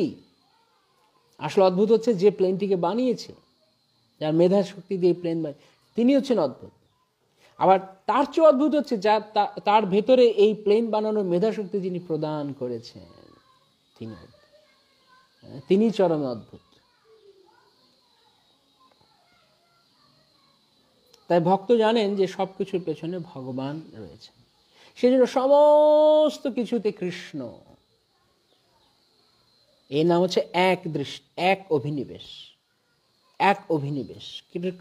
Speaker 2: আসলে অদ্ভুত হচ্ছে যে প্লেনটিকে বানিয়েছে, যার মেধা শক্তি দিয়ে প্লেন বানিয়ে, তিনি হচ্ছেন অদ্ভুত। আবার তার চেয়ে অদ্ভুত হচ্ছে যার তার ভেতরে এই প্লেন বানানোর মেধা শক্তি যিনি প্রদান করেছেন, তিনি চরমে অদ্ভুত। তাই ভক্ত জানেন যে সবকিছুর পেছনে ভগবান রয়েছে, সেজন্য সমস্ত কিছুতে কৃষ্ণ। এর নাম হচ্ছে এক দৃষ্টি, এক অভিনিবেশ, এক অভিনিবেশ।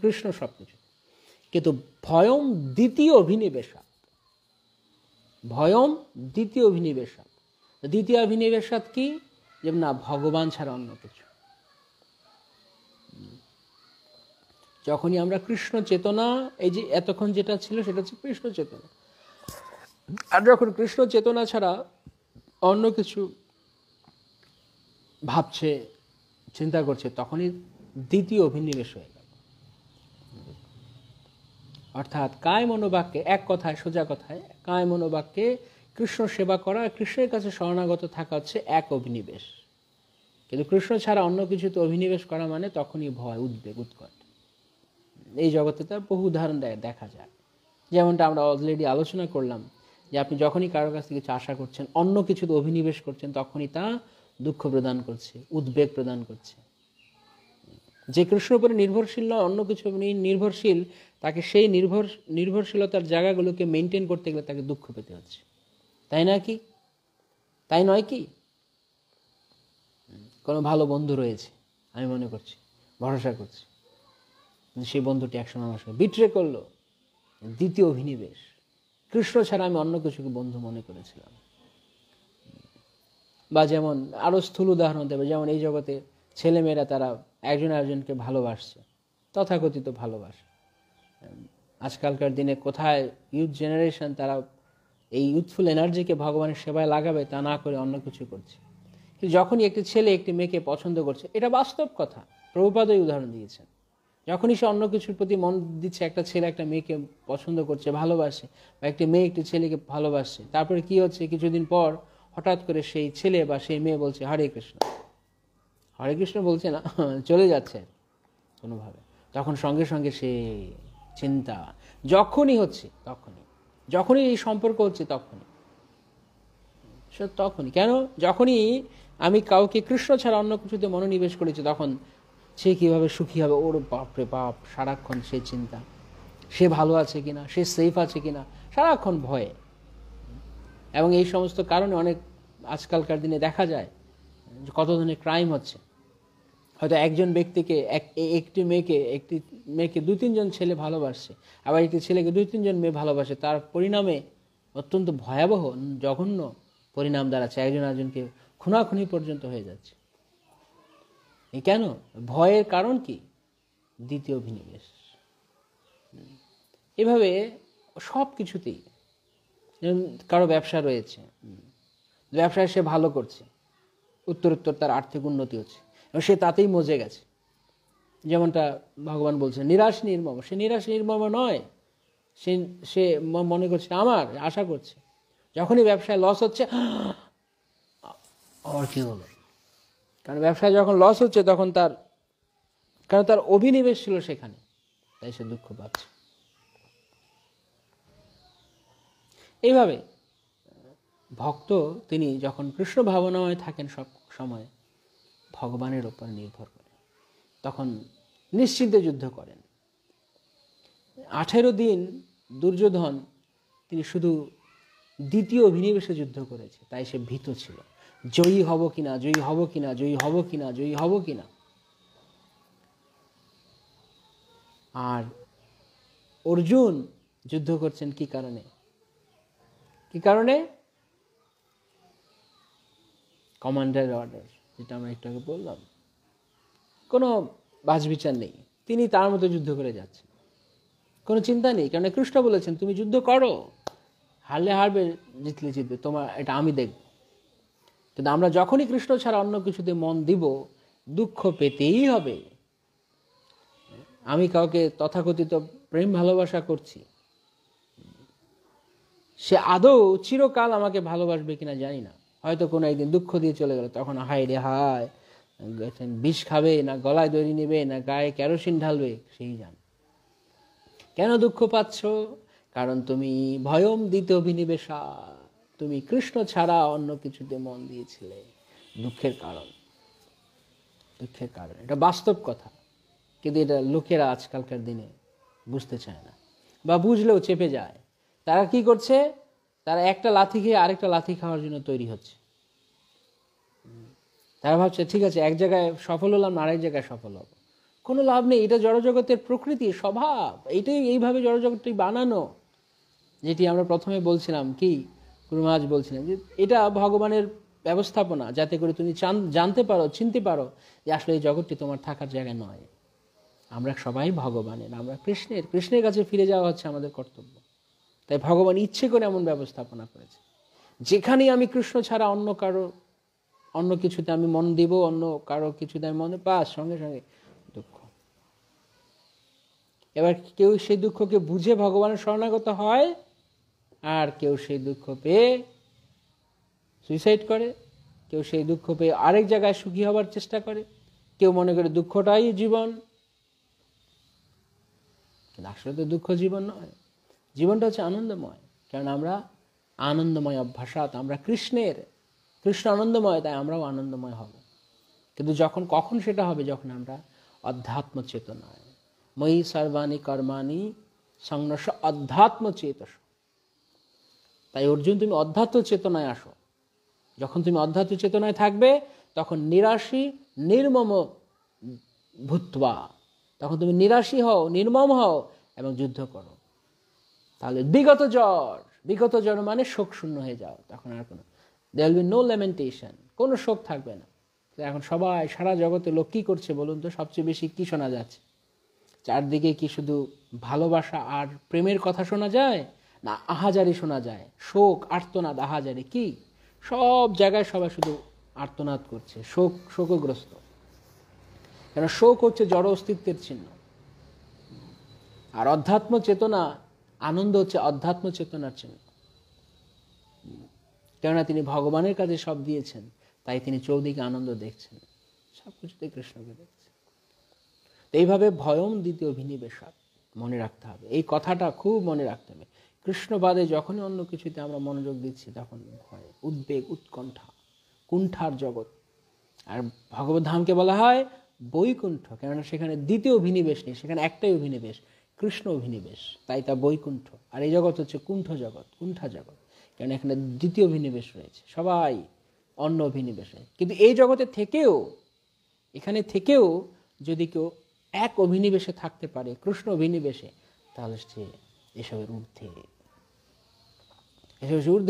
Speaker 2: কৃষ্ণ সবকিছু। কিন্তু ভয়ম দ্বিতীয় অভিনিবেশাৎ, ভয়ম দ্বিতীয় অভিনিবেশাৎ। দ্বিতীয় অভিনিবেশাৎ কি? যে না, ভগবান ছাড়া অন্য কিছু। যখনই আমরা কৃষ্ণ চেতনা, এই যে এতক্ষণ যেটা ছিল সেটা হচ্ছে কৃষ্ণ চেতনা, আর যখন কৃষ্ণ চেতনা ছাড়া অন্য কিছু ভাবছে, চিন্তা করছে, তখনই দ্বিতীয় অভিনিবেশ হয়ে গেল। অর্থাৎ কায় মনোবাক্যে, এক কথায়, সোজা কথায়, কায় মনোবাক্যে কৃষ্ণ সেবা করা, কৃষ্ণের কাছে শরণাগত থাকা হচ্ছে এক অভিনিবেশ। কিন্তু কৃষ্ণ ছাড়া অন্য কিছুতে অভিনিবেশ করা মানে তখনই ভয়, উদ্বেগ, উৎকট। এই জগতে তার বহু উদাহরণ দেখা যায়। যেমনটা আমরা অলরেডি আলোচনা করলাম যে আপনি যখনই কারোর কাছ থেকে কিছু আশা করছেন, অন্য কিছুতে অভিনিবেশ করছেন, তখনই তা দুঃখ প্রদান করছে, উদ্বেগ প্রদান করছে। যে কৃষ্ণের উপরে নির্ভরশীল নয়, অন্য কিছু নির্ভরশীল, তাকে সেই নির্ভরশীলতার জায়গাগুলোকে মেনটেন করতে গেলে তাকে দুঃখ পেতে হচ্ছে। তাই না কি? তাই নয় কি? কোনো ভালো বন্ধু রয়েছে, আমি মনে করছি, ভরসা করছি, সেই বন্ধুটি একসময় আমার সঙ্গে বিট্রে করলো, দ্বিতীয় অভিনিবেশ। কৃষ্ণ ছাড়া আমি অন্য কিছুকে বন্ধু মনে করেছিলাম। বা যেমন আরও স্থূল উদাহরণ দেবে, যেমন এই জগতে ছেলেমেয়েরা তারা একজন আরেকজনকে ভালোবাসছে, তথাকথিত ভালোবাসে। আজকালকার দিনে কোথায় ইউথ জেনারেশন তারা এই ইউথফুল এনার্জিকে ভগবানের সেবায় লাগাবে তা না করে অন্য কিছু করছে। কিন্তু যখনই একটি ছেলে একটি মেয়েকে পছন্দ করছে, এটা বাস্তব কথা, প্রভুপাদই উদাহরণ দিয়েছেন, যখনই সে অন্য কিছুর প্রতি মন দিচ্ছে, একটা ছেলে একটা মেয়েকে পছন্দ করছে, ভালোবাসে, বা একটি মেয়ে একটি ছেলেকে ভালোবাসছে, তারপরে কি হচ্ছে, কিছুদিন পর হঠাৎ করে সেই ছেলে বা সেই মেয়ে বলছে হরে কৃষ্ণ, হরে কৃষ্ণ বলছে না, চলে যাচ্ছে কোনোভাবে। তখন সঙ্গে সঙ্গে সে চিন্তা, যখনই হচ্ছে তখনই, যখনই এই সম্পর্ক হচ্ছে তখনই কেন, যখনই আমি কাউকে কৃষ্ণ ছাড়া অন্য কিছুতে মনোনিবেশ করেছি, তখন সে কীভাবে সুখী হবে, ওর বাপরে বাপ, সারাক্ষণ সে চিন্তা, সে ভালো আছে কিনা, সে সেফ আছে কিনা, সারাক্ষণ ভয়ে। এবং এই সমস্ত কারণে অনেক আজকালকার দিনে দেখা যায় কত ধরনের ক্রাইম হচ্ছে। হয়তো একজন ব্যক্তিকে একটি মেয়েকে দু তিনজন ছেলে ভালোবাসছে, আবার একটি ছেলেকে দুই তিনজন মেয়ে ভালোবাসে, তার পরিণামে অত্যন্ত ভয়াবহ জঘন্য পরিণাম দাঁড়াচ্ছে, একজন আরেকজনকে খুনাখুনি পর্যন্ত হয়ে যাচ্ছে। কেন? ভয়ের কারণ কি? দ্বিতীয় অভিনিবেশ। এভাবে সব কিছুতেই, কারো ব্যবসা রয়েছে, ব্যবসায় সে ভালো করছে, উত্তরোত্তর তার আর্থিক উন্নতি হচ্ছে, এবং সে তাতেই মজে গেছে। যেমনটা ভগবান বলছেন নিরাশ নির্মম, সে নিরাশ নির্মম নয়, সে মনে করছে আমার আশা করছে। যখনই ব্যবসায় লস হচ্ছে, আর কি হলো, কারণ ব্যবসায় যখন লস হচ্ছে তখন তার অভিনিবেশ ছিল সেখানে, তাই সে দুঃখ পাচ্ছে। এইভাবে ভক্ত তিনি যখন কৃষ্ণ ভাবনাময় থাকেন সব সময়, ভগবানের ওপর নির্ভর করে, তখন নিশ্চিন্তে যুদ্ধ করেন। 18 দিন দুর্যোধন তিনি শুধু দ্বিতীয় অভিনিবেশে যুদ্ধ করেছে, তাই সে ভীত ছিল, জয়ী হব কিনা, জয়ী হব কিনা, জয়ী হব কিনা, জয়ী হব কিনা। আর অর্জুন যুদ্ধ করছেন কি কারণে? কমান্ডার অর্ডার, যেটা আমরা একটু আগে বললাম, কোনো বাছবিচার নেই, তিনি তার মতো যুদ্ধ করে যাচ্ছেন, কোনো চিন্তা নেই, কারণ কৃষ্ণ বলেছেন তুমি যুদ্ধ করো, হারলে হারবে, জিতলে জিতবে, তোমার এটা আমি দেখব। কিন্তু আমরা যখনই কৃষ্ণ ছাড়া অন্য কিছুতে মন দিব, দুঃখ পেতেই হবে। আমি কাউকে তথাকথিত প্রেম ভালোবাসা করছি, সে আদৌ চিরকাল আমাকে ভালোবাসবে কিনা জানি না, হয়তো কোনো একদিন দুঃখ দিয়ে চলে গেল, তখন হায় রে হায়, বিষ খাবে না গলায় দড়ি নেবে না গায়ে কেরোসিন ঢালবে, সেই জান। কেন দুঃখ পাচ্ছ? কারণ তুমি ভয়ম দিতে অভিনিবেশা, তুমি কৃষ্ণ ছাড়া অন্য কিছুতে মন দিয়েছিলে। দুঃখের কারণ, এটা বাস্তব কথা, কিন্তু এটা লোকেরা আজকালকার দিনে বুঝতে চায় না, বা বুঝলেও চেপে যায়। তারা কি করছে? তারা একটা লাথি খেয়ে আরেকটা লাথি খাওয়ার জন্য তৈরি হচ্ছে। তারা ভাবছে ঠিক আছে, এক জায়গায় সফল হলাম না আরেক জায়গায় সফল হব, কোনো লাভ নেই, এটা জড়জগতের প্রকৃতি, স্বভাব, এইভাবে জড়জগৎটি বানানো। যেটি আমরা প্রথমে বলছিলাম, কি গুরু মহারাজ বলছিলেন, যে এটা ভগবানের ব্যবস্থাপনা, যাতে করে তুমি জানতে পারো, চিনতে পারো যে আসলে এই জগৎটি তোমার থাকার জায়গা নয়। আমরা সবাই ভগবানের, আমরা কৃষ্ণের কাছে ফিরে যাওয়া হচ্ছে আমাদের কর্তব্য। তাই ভগবান ইচ্ছে করে এমন ব্যবস্থাপনা করেছে, যেখানেই আমি কৃষ্ণ ছাড়া অন্য কিছুতে আমি মন দিব, অন্য কারো কিছুতে আমি মনে সঙ্গে সঙ্গে দুঃখ। এবার কেউ সেই দুঃখকে বুঝে ভগবানের শরণাগত হয়, আর কেউ সেই দুঃখ পেয়ে সুইসাইড করে, কেউ সেই দুঃখ পেয়ে আরেক জায়গায় সুখী হবার চেষ্টা করে, কেউ মনে করে দুঃখটাই জীবন। কিন্তু আসলে তো দুঃখ জীবন নয়, জীবনটা হচ্ছে আনন্দময়। কারণ আমরা আনন্দময় অভ্যাসাত, আমরা কৃষ্ণ আনন্দময়, তাই আমরাও আনন্দময় হব। কিন্তু কখন সেটা হবে? যখন আমরা অধ্যাত্ম চেতনায়, ময়ি সর্বাণি কর্মাণি সংন্যাস অধ্যাত্ম চেতস। তাই অর্জুন, তুমি অধ্যাত্ম চেতনায় আসো। যখন তুমি অধ্যাত্ম চেতনায় থাকবে, তখন নিরাশী নির্মম ভূত্বা, তখন তুমি নিরাশী হও, নির্মম হও এবং যুদ্ধ করো। তাহলে বিগত জ্বর মানে শোক শূন্য হয়ে যাও। তখন আর কোনো there will be no lamentation, কোনো শোক থাকবে না। এখন সবাই, সারা জগতে লোক কি করছে বলুন তো? সবচেয়ে বেশি কি শোনা যাচ্ছে? চারদিকে কি শুধু ভালোবাসা আর প্রেমের কথা শোনা যায়, না আহাজারি শোনা যায়? শোক, আর্তনাদ, আহাজারি, কি সব জায়গায় সবাই শুধু আর্তনাদ করছে, শোকগ্রস্ত। কেন? শোক হচ্ছে জড় অস্তিত্বের চিহ্ন। আর অধ্যাত্ম চেতনা, আনন্দ হচ্ছে অধ্যাত্ম চেতনার চিহ্ন। কেননা তিনি ভগবানের কাছে সব দিয়েছেন, তাই তিনি চৌদিকে আনন্দ দেখছেন, সবকিছুতে কৃষ্ণকে দেখছেন। এইভাবে ভয়ম দ্বিতীয় অভিনিবেশাৎ, মনে রাখতে হবে এই কথাটা, খুব মনে রাখতে হবে। কৃষ্ণবাদে যখনই অন্য কিছুতে আমরা মনোযোগ দিচ্ছি, তখন ভয়, উদ্বেগ, উৎকণ্ঠা, কুণ্ঠার জগৎ। আর ভগবত ধামকে বলা হয় বৈকুণ্ঠ, কেননা সেখানে দ্বিতীয় অভিনিবেশ নেই, সেখানে একটাই অভিনিবেশ, কৃষ্ণ অভিনিবেশ, তাই তা বৈকুণ্ঠ। আর এই জগৎ হচ্ছে কুণ্ঠ জগৎ, কুণ্ঠা জগৎ, কারণ এখানে দ্বিতীয় অভিনিবেশ রয়েছে, সবাই অন্য অভিনিবেশ রয়েছে। কিন্তু এই জগতে থেকেও, এখানে থেকেও যদি কেউ এক অভিনিবেশে থাকতে পারে, কৃষ্ণ অভিনিবেশে, তাহলে সে এসবের ঊর্ধ্বে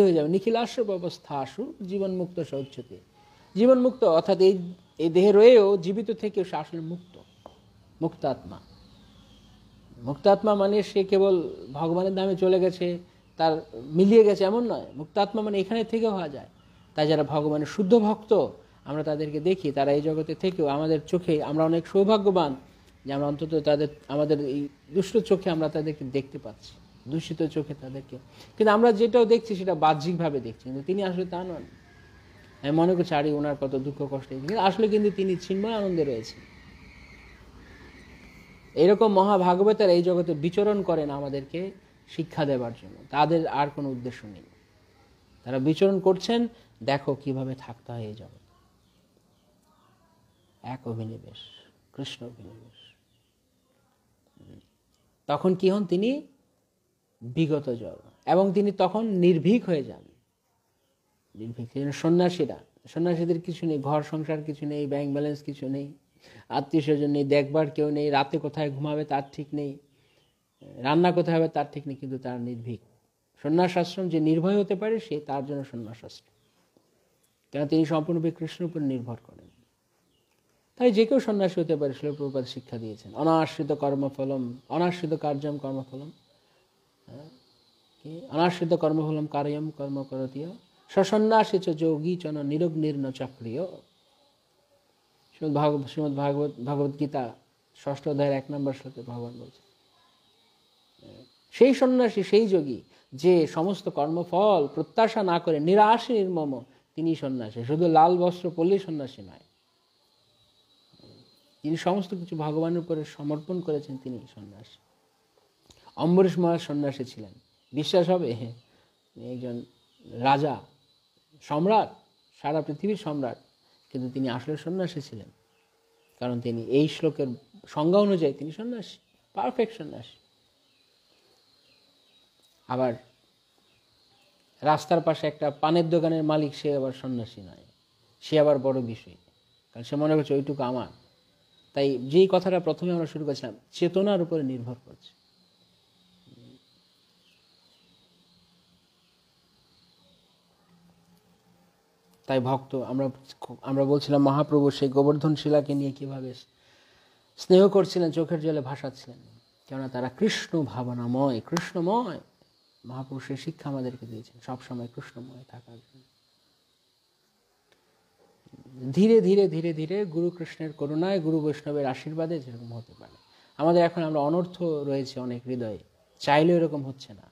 Speaker 2: হয়ে যাবে। নিখিলাস্য ব্যবস্থা আসু জীবন মুক্ত শৌচ্যতে, জীবন মুক্ত অর্থাৎ এই দেহে রয়েও, জীবিত থেকেও সে আসলে মুক্তাত্মা। মুক্তাত্মা মানে সে কেবল ভগবানের নামে চলে গেছে, তার মিলিয়ে গেছে, এমন নয়। মুক্তাত্মা মানে এখানে থেকেও হওয়া যায়। তাই যারা ভগবানের শুদ্ধ ভক্ত, আমরা তাদেরকে দেখি, তারা এই জগতে থেকেও আমাদের চোখে, আমরা অনেক সৌভাগ্যবান যে আমরা অন্তত আমাদের এই দুষ্ট চোখে আমরা তাদেরকে দেখতে পাচ্ছি, দূষিত চোখে তাদেরকে। কিন্তু আমরা যেটাও দেখছি সেটা বাহ্যিকভাবে দেখছি, কিন্তু তিনি আসলে তা নন। আমি মনে করছি আরে ওনার কত দুঃখ কষ্ট, কিন্তু আসলে কিন্তু তিনি চিন্ময় আনন্দে রয়েছেন। এরকম মহাভাগবতের এই জগতে বিচরণ করেন আমাদেরকে শিক্ষা দেবার জন্য, তাদের আর কোনো উদ্দেশ্য নেই। তারা বিচরণ করছেন, দেখো কিভাবে থাকতে হয় এই জগৎ। এক অভিনিবেশ, কৃষ্ণ অভিনিবেশ। তখন কি হন? তিনি বিগত জড়, এবং তিনি তখন নির্ভীক হয়ে যান। নির্ভীক সন্ন্যাসীদের কিছু নেই, ঘর সংসার কিছু নেই, ব্যাংক ব্যালেন্স কিছু নেই, আত্মীয় স্বজন নেই, দেখবার কেউ নেই, রাতে কোথায় ঘুমাবে তার ঠিক নেই, রান্না কোথায় হবে তার ঠিক নেই, কিন্তু তার নির্ভীক। সন্ন্যাস আশ্রম যে নির্ভয় হতে পারে, সে তার জন্য সন্ন্যাস আশ্রম, কেন তিনি সম্পূর্ণরূপে কৃষ্ণের উপর নির্ভর করেন। তাই যে কেউ সন্ন্যাসী হতে পারে, শিল প্রভুপাদ শিক্ষা দিয়েছেন। অনাশ্রিত কর্মফলম, অনাশ্রিত কার্যম কর্মফলম, অনাশ্রিত কর্মফলম কার্যম কর্ম করতীয় সসন্ন্যাসী চ যোগী চন নিরগ্নির্ন চক্রিয়। শ্রীমদ্ ভগবত গীতা 6ষ্ঠ অধ্যায়ের 1 নম্বর শ্লোকে ভগবান বলছেন, সেই সন্ন্যাসী, সেই যোগী যে সমস্ত কর্মফল প্রত্যাশা না করে নিরাশী নির্মম, তিনি সন্ন্যাসী। শুধু লাল বস্ত্র পরলেই সন্ন্যাসী নয়, তিনি সমস্ত কিছু ভগবানের উপরে সমর্পণ করেছেন, তিনি সন্ন্যাসী। অম্বরীশ মহারাজ সন্ন্যাসী ছিলেন, বিশ্বাস হবে? একজন রাজা, সম্রাট, সারা পৃথিবীর সম্রাট, কিন্তু তিনি আসলে সন্ন্যাসী ছিলেন, কারণ তিনি এই শ্লোকের সংজ্ঞা অনুযায়ী তিনি সন্ন্যাসী, পারফেক্ট সন্ন্যাসী। আবার রাস্তার পাশে একটা পানের দোকানের মালিক, সে আবার সন্ন্যাসী নয়, সে আবার বড় বিষয়, কারণ সে মনে করছে ওইটুকু আমার। তাই যেই কথাটা প্রথমে আমরা শুরু করেছিলাম, চেতনার উপরে নির্ভর করছে। তাই ভক্ত, আমরা বলছিলাম মহাপ্রভু সেই গোবর্ধন শিলাকে নিয়ে কিভাবে স্নেহ করছিলেন, চোখের জলে ভাসাচ্ছিলেন, কেননা তারা কৃষ্ণ ভাবনাময়, কৃষ্ণময়। মহাপ্রভু সেই শিক্ষা আমাদেরকে দিয়েছেন, সবসময় কৃষ্ণময় থাকার জন্য। ধীরে ধীরে ধীরে ধীরে গুরু কৃষ্ণের করুণায়, গুরু বৈষ্ণবের আশীর্বাদে যেরকম হতে পারে। আমাদের এখন আমরা অনর্থ রয়েছে অনেক হৃদয়ে, চাইলেও এরকম হচ্ছে না,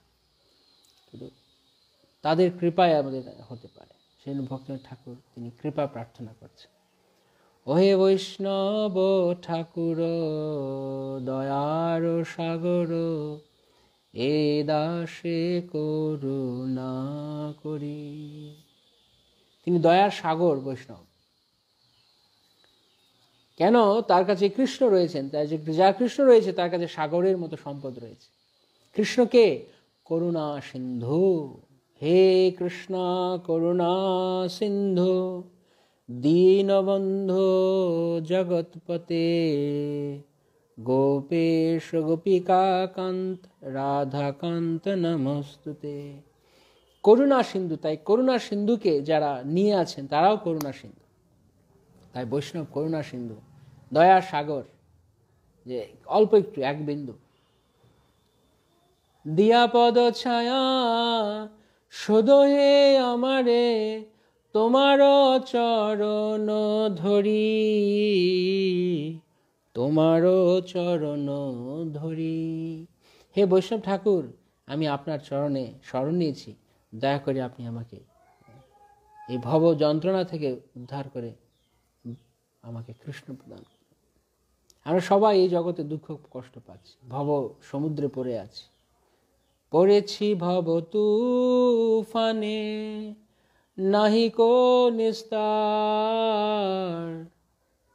Speaker 2: কিন্তু তাদের কৃপায় আমাদের হতে পারে। সেই ভক্ত ঠাকুর তিনি কৃপা প্রার্থনা করছেন। ওহে বৈষ্ণব ঠাকুর দয়ার সাগর, এ দাসে করুণা করি। তিনি দয়ার সাগর বৈষ্ণব। কেন? তার কাছে কৃষ্ণ রয়েছেন, যার কৃষ্ণ রয়েছে তার কাছে সাগরের মতো সম্পদ রয়েছে। কৃষ্ণকে করুণা সিন্ধু, হে কৃষ্ণ করুণা সিন্ধু, দীনবন্ধু জগৎপতে, গোপেশ গোপিকাকান্ত রাধাকান্ত নমস্তুতে। করুণা সিন্ধু, তাই করুণা সিন্ধুকে যারা নিয়ে আছেন তারাও করুণা সিন্ধু। তাই বৈষ্ণব করুণা সিন্ধু, দয়ার সাগর, যে অল্প একটু এক বিন্দু। দিয়া পদ ছায়া শোধো হে আমারে, তোমার চরণ ধরি, তোমার চরণ ধরি। হে বৈষ্ণব ঠাকুর, আমি আপনার চরণে শরণ নিয়েছি, দয়া করে আপনি আমাকে এই ভব যন্ত্রণা থেকে উদ্ধার করে আমাকে কৃষ্ণ প্রদান করুন। আমরা সবাই এই জগতে দুঃখ কষ্ট পাচ্ছি, ভব সমুদ্রে পড়ে আছি, পড়েছি ভব তুফানে, নাহি কো নিস্তার,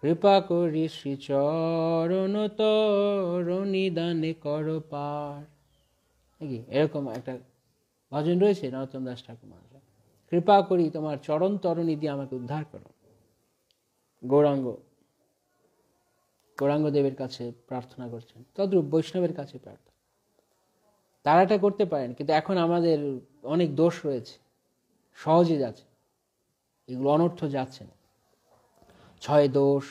Speaker 2: কৃপা করি শ্রী চরণ তরণী দানে কর পার। নাকি এরকম একটা ভজন রয়েছে নরোত্তম দাস ঠাকুর মহাশয়, কৃপা করি তোমার চরণ তরণী দিয়ে আমাকে উদ্ধার করো। গৌরাঙ্গ দেবের কাছে প্রার্থনা করছেন, তদ্রূপ বৈষ্ণবের কাছে প্রার্থনা। তারা এটা করতে পারেন, কিন্তু এখন আমাদের অনেক দোষ রয়েছে, সহজে যাচ্ছে, এগুলো অনর্থ যাচ্ছে না। 6 দোষ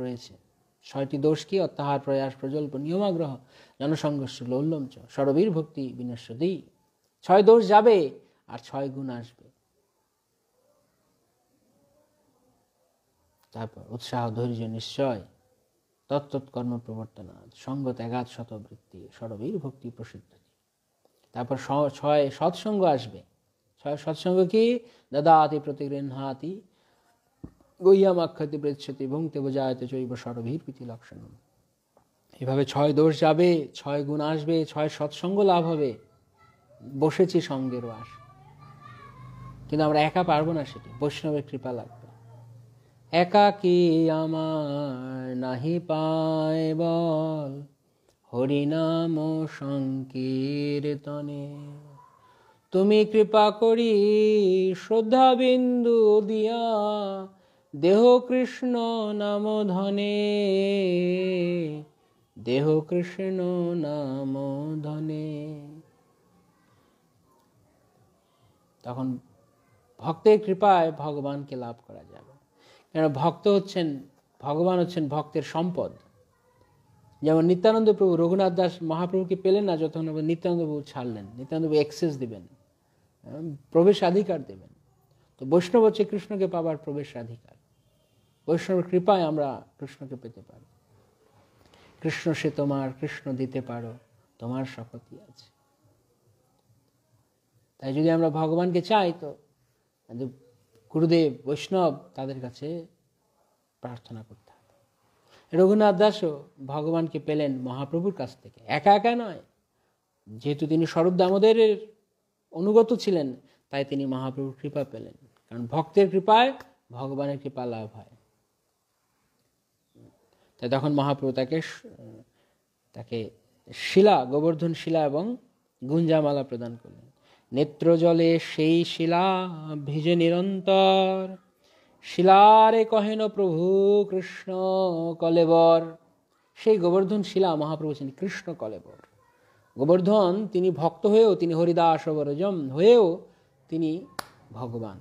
Speaker 2: রয়েছে। 6টি দোষ কি? অত্যাহার, প্রয়াস, প্রজল্প, নিয়মাগ্রহ, জনসংঘর্ষ, লৌল্যম চ সরবীর ভক্তি বিনশ্বতি। 6 দোষ যাবে আর 6 গুণ আসবে। তারপর উৎসাহ, ধৈর্য, নিশ্চয়, তত্তৎকর্ম প্রবর্তনা, সঙ্গ ত্যাগাৎ শতবৃত্তি, সরবীর ভক্তি প্রসিদ্ধ। তারপর 6 সৎসঙ্গ আসবে। 6 সৎসঙ্গ কি? দদাতি প্রতিগৃহাতি গহ্যামাক্ষতি পৃচ্ছতি ভুঙ্ক্তে বোজায়তে চৈব সরবীর প্রীতি লক্ষণম। এভাবে 6 দোষ যাবে, 6 গুণ আসবে, 6 সৎসঙ্গ লাভ হবে। বসেছি সঙ্গের বাস, কিন্তু আমরা একা পারবো না, সেটি বৈষ্ণবের কৃপা লাগবে। একাকী আমার নাহি পায় বল, হরিনাম সংকীর্তনে, তুমি কৃপা করি শ্রদ্ধা বিন্দু দিয়া, দেহ কৃষ্ণ নাম ধনে, দেহ কৃষ্ণ নাম ধনে। তখন ভক্তের কৃপায় ভগবানকে লাভ করা যাবে। কেন? ভক্ত হচ্ছেন, ভগবান হচ্ছেন ভক্তের সম্পদ। যেমন নিত্যানন্দ প্রভু রঘুনাথ দাস মহাপ্রভুকে পেলেন না, যখন নিত্যানন্দ প্রভু ছাড়লেন, নিত্যানন্দ প্রভু এক্সেস দিবেন, প্রবেশাধিকার দেবেন। তো বৈষ্ণব হচ্ছে কৃষ্ণকে পাবার প্রবেশাধিকার। বৈষ্ণবের কৃপায় আমরা কৃষ্ণকে পেতে পারি। কৃষ্ণ সে তোমার, কৃষ্ণ দিতে পারো, তোমার শপথই আছে। তাই যদি আমরা ভগবানকে চাই, তো গুরুদেব, বৈষ্ণব, তাদের কাছে প্রার্থনা করতে হবে। রঘুনাথ দাসও ভগবানকে পেলেন মহাপ্রভুর কাছ থেকে, একা একা নয়। যেহেতু তিনি স্বরূপ দামোদরের অনুগত ছিলেন, তাই তিনি মহাপ্রভুর কৃপা পেলেন। কারণ ভক্তের কৃপায় ভগবানের কৃপা লাভ হয়। তাই তখন মহাপ্রভু তাকে শিলা, গোবর্ধন শিলা এবং গুঞ্জামালা প্রদান করলেন। নেত্র জলে সেই শিলা ভিজে নিরন্তর, শিলারে কহেন প্রভু কৃষ্ণ কলেবর। সেই গোবর্ধন শিলা মহাপ্রভু ছিলেন কৃষ্ণ কলেবর। গোবর্ধন তিনি ভক্ত হয়েও, তিনি হরিদাস অবরজম হয়েও তিনি ভগবান।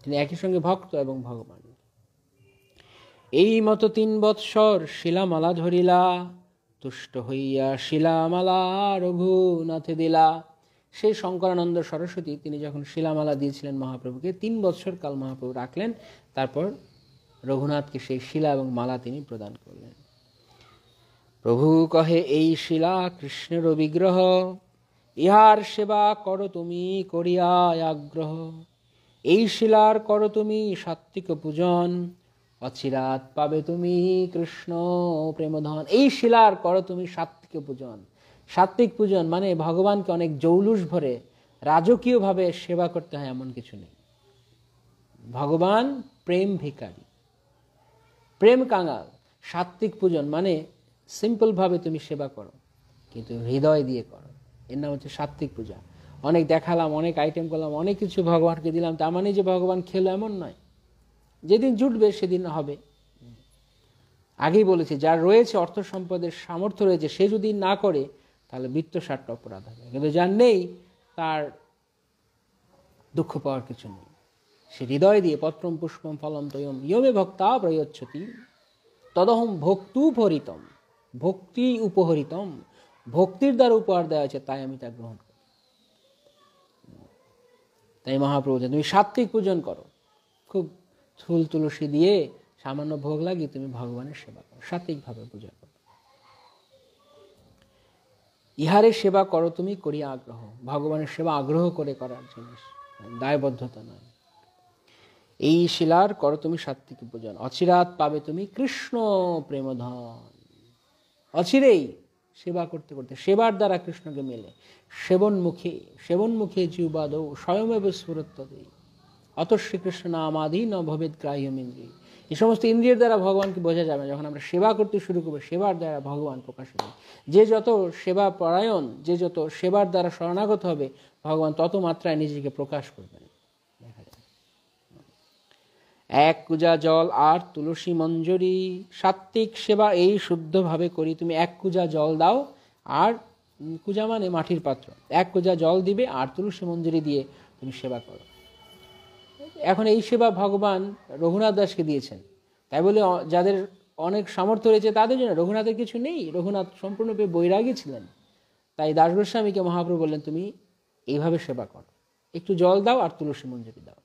Speaker 2: তিনি একই সঙ্গে ভক্ত এবং ভগবান। এই মতো 3 বৎসর শিলামালা ধরিলা, তুষ্ট হইয়া শিলামালা রঘুনাথে দিলা। সেই শঙ্করানন্দ সরস্বতী তিনি যখন শিলামালা দিয়েছিলেন মহাপ্রভুকে, 3 বৎসর কাল মহাপ্রভু রাখলেন। তারপর রঘুনাথকে সেই শিলা এবং মালা তিনি প্রদান করলেন। প্রভু কহে, এই শিলা কৃষ্ণের বিগ্রহ, ইহার সেবা করো তুমি করিয়া আগ্রহ। এই শিলার করো তুমি সাত্বিক পূজন, অচিরাত পাবে তুমি কৃষ্ণ প্রেমধন। এই শিলার করো তুমি সাত্বিক পূজন। সাত্বিক পূজন মানে ভগবানকে অনেক জৌলুস ভরে রাজকীয়ভাবে সেবা করতে হয় এমন কিছু নেই। ভগবান প্রেম ভিখারি, প্রেম কাঙাল। সাত্বিক পূজন মানে সিম্পল ভাবে তুমি সেবা করো, কিন্তু হৃদয় দিয়ে করো। এর নাম হচ্ছে সাত্বিক পূজা। অনেক দেখালাম, অনেক আইটেম করলাম, অনেক কিছু ভগবানকে দিলাম, তার মানে যে ভগবান খেলো এমন নয়। যেদিন জুটবে সেদিন হবে। আগেই বলেছি, যার রয়েছে অর্থ সম্পদের সামর্থ্য রয়েছে, সে যদি না করে তাহলে বৃত্তষাট্ট অপরাধ হবে। কিন্তু যার নেই তার দুঃখ পাওয়ার কিছু নেই। সে হৃদয় দিয়ে পত্রম পুষ্পম ফলম তয়ম ইয়মে ভক্তা প্রয়চ্ছতি তদহম ভক্তুপহরিতম, ভক্তি উপহরিতম, ভক্তির দ্বারা উপহার দেওয়া আছে, তাই আমি তা গ্রহণ করি। তাই মহাপ্রভু তুমি সাত্বিক পূজন করো, খুব ফুল তুলসী দিয়ে সামান্য ভোগ লাগিয়ে তুমি ভগবানের সেবা করো, সাত্বিকভাবে পূজা করো। ইহারে সেবা করো তুমি করিয়া আগ্রহ। ভগবানের সেবা আগ্রহ করে করার জিনিস, দায়বদ্ধতা নয়। এই শিলার করো তুমি সাত্বিক পূজন। অচিরাত পাবে তুমি কৃষ্ণ প্রেমধন। অচিরেই সেবা করতে করতে, সেবার দ্বারা কৃষ্ণকে মেলে। সেবনমুখে জিহ্বাদৌ স্বয়মেব স্ফুরত্বতে অত শ্রীকৃষ্ণ নামাদি ন ভবেদ গ্রাহ্যম ইন্দ্রিয়। এই সমস্ত ইন্দ্রিয়ের দ্বারা ভগবানকে বোঝা যাবে। যখন আমরা সেবা করতে শুরু করবো, সেবার দ্বারা ভগবান প্রকাশিত হবে। যে যত সেবা পরায়ণ, যে যত সেবার দ্বারা শরণাগত হবে, ভগবান তত মাত্রায় নিজেকে প্রকাশ করবেন। এক কুজা জল আর তুলসী মঞ্জরি। সাত্বিক সেবা এই শুদ্ধভাবে করি তুমি। এক কুজা জল দাও, আর কুজা মানে মাটির পাত্র, এক কুজা জল দিবে আর তুলসী মঞ্জরি দিয়ে তুমি সেবা করো। এখন এই সেবা ভগবান রঘুনাথ দাসকে দিয়েছেন, তাই বলে যাদের অনেক সামর্থ্য রয়েছে তাদের জন্য। রঘুনাথের কিছু নেই, রঘুনাথ সম্পূর্ণরূপে বৈরাগী ছিলেন। তাই দাস গোস্বামীকে মহাপ্রভু বললেন তুমি এইভাবে সেবা করো, একটু জল দাও আর তুলসী মঞ্জরি দাও।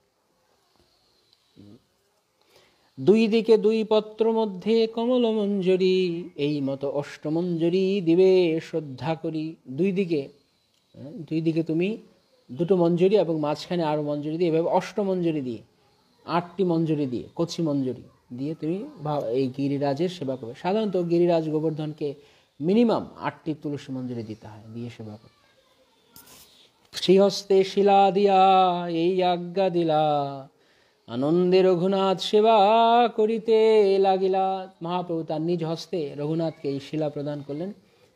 Speaker 2: দুই দিকে দুই পত্র মধ্যে কমল মঞ্জরি, এই মতো অষ্টমঞ্জরি দিবে শ্রদ্ধা করি। দুই দিকে তুমি দুটো মঞ্জরি এবং মাঝখানে আরো মঞ্জরি দিয়ে, এভাবে অষ্টমঞ্জরি দিয়ে, 8টি মঞ্জরি দিয়ে, কচি মঞ্জরি দিয়ে তুমি এই গিরিরাজের সেবা করবে। সাধারণত গিরিরাজ গোবর্ধনকে মিনিমাম 8টি তুলসী মঞ্জরি দিতে হয়, দিয়ে সেবা করবে। শ্রীহস্তে শিলা দিয়া এই আজ্ঞা দিলা, আনন্দে রঘুনাথ সেবা করিতে লাগিলা। মহাপ্রভু তার নিজ হস্তে রঘুনাথকে এই শিলা প্রদান করলেন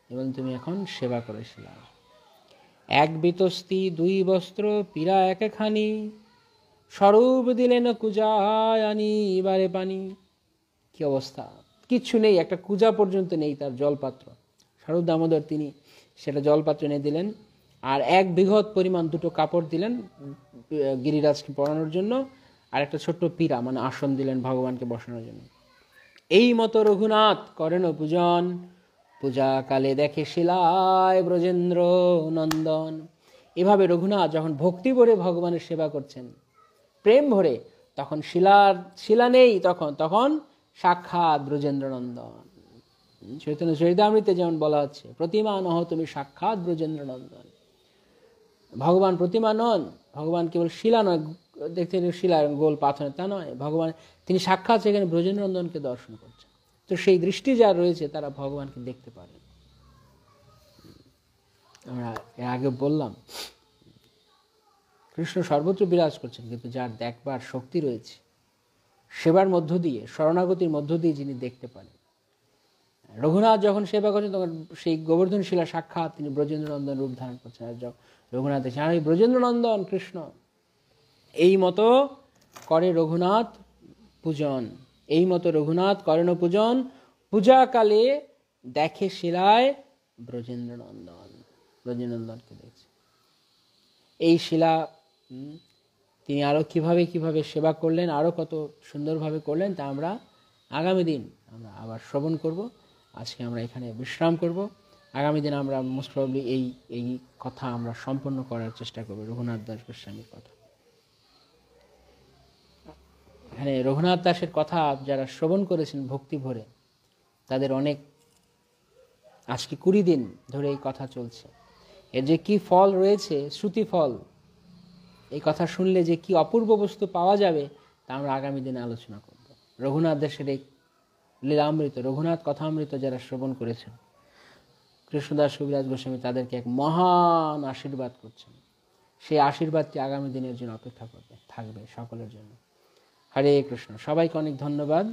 Speaker 2: এবং তুমি এখন সেবা করে শিলা। এক বিতস্তি দুই বস্ত্র পীড়া একখানি, স্বরূপ দিলেন কুজায় আনি এবারে পানি। কি অবস্থা, কিচ্ছু নেই, একটা কুজা পর্যন্ত নেই তার জলপাত্র। স্বরূপ দামোদর তিনি সেটা জলপাত্র এনে দিলেন, আর এক বৃহৎ পরিমাণ দুটো কাপড় দিলেন গিরিরাজকে পরানোর জন্য, আর একটা ছোট্ট পীড়া মানে আসন দিলেন ভগবানকে বসানোর জন্য। এই মতো রঘুনাথ করেন পূজন, পূজা কালে দেখে শিলায় ব্রজেন্দ্র নন্দন। এভাবে রঘুনাথ যখন ভক্তি ভরে ভগবানের সেবা করছেন, প্রেম ভরে, তখন শিলা নেই, তখন সাক্ষাৎ ব্রজেন্দ্র নন্দন। চৈতন্য চরিতামৃতে যেমন বলা হচ্ছে, প্রতিমা নহ তুমি সাক্ষাৎ ব্রজেন্দ্র নন্দন। ভগবান প্রতিমা নন, ভগবান কেবল শিলা নয়, দেখতে শিলা গোল পাথর তা নয়, ভগবান তিনি সাক্ষাৎ সেখানে ব্রজেন্দ্র নন্দনকে দর্শন করছেন। তো সেই দৃষ্টি যার রয়েছে তারা ভগবানকে দেখতে পারে। আমরা এর আগে বললাম কৃষ্ণ সর্বত্র বিরাজ করছেন, কিন্তু যার দেখবার শক্তি রয়েছে, সেবার মধ্য দিয়ে, শরণাগতির মধ্য দিয়ে যিনি দেখতে পারেন। রঘুনাথ যখন সেবা করছেন তখন সেই গোবর্ধন শিলা সাক্ষাৎ তিনি ব্রজেন্দ্র নন্দন রূপ ধারণ করছেন। আর রঘুনাথ দেখছেন আর ব্রজেন্দ্র নন্দন কৃষ্ণ। এই মতো করে রঘুনাথ পূজন, এই মতো রঘুনাথ করেন পূজন। পূজাকালে দেখে শিলায় ব্রজেন্দ্র নন্দনকে দেখছে। এই শিলা তিনি আরো কিভাবে সেবা করলেন, আরো কত সুন্দরভাবে করলেন, তা আমরা আগামী দিন আমরা আবার শ্রবণ করব। আজকে আমরা এখানে বিশ্রাম করব। আগামী দিন আমরা মোস্ট প্রবাবলি এই কথা আমরা সম্পন্ন করার চেষ্টা করব, রঘুনাথ দাস গোস্বামীর কথা। এখানে রঘুনাথ দাসের কথা যারা শ্রবণ করেছেন ভক্তি ভরে, তাদের অনেক, আজকে 20 দিন ধরে এই কথা চলছে। এর যে কি ফল রয়েছে, শ্রুতি ফল, এই কথা শুনলে যে কি অপূর্ব বস্তু পাওয়া যাবে তা আমরা আগামী দিনে আলোচনা করব। রঘুনাথ দেশের এই লীলামৃত, রঘুনাথ কথামৃত যারা শ্রবণ করেছেন, কৃষ্ণদাস কবিরাজ গোস্বামী তাদেরকে এক মহান আশীর্বাদ করছেন। সেই আশীর্বাদটি আগামী দিনের জন্য অপেক্ষা করবে, থাকবে সকলের জন্য। হরে কৃষ্ণ। সবাইকে অনেক ধন্যবাদ।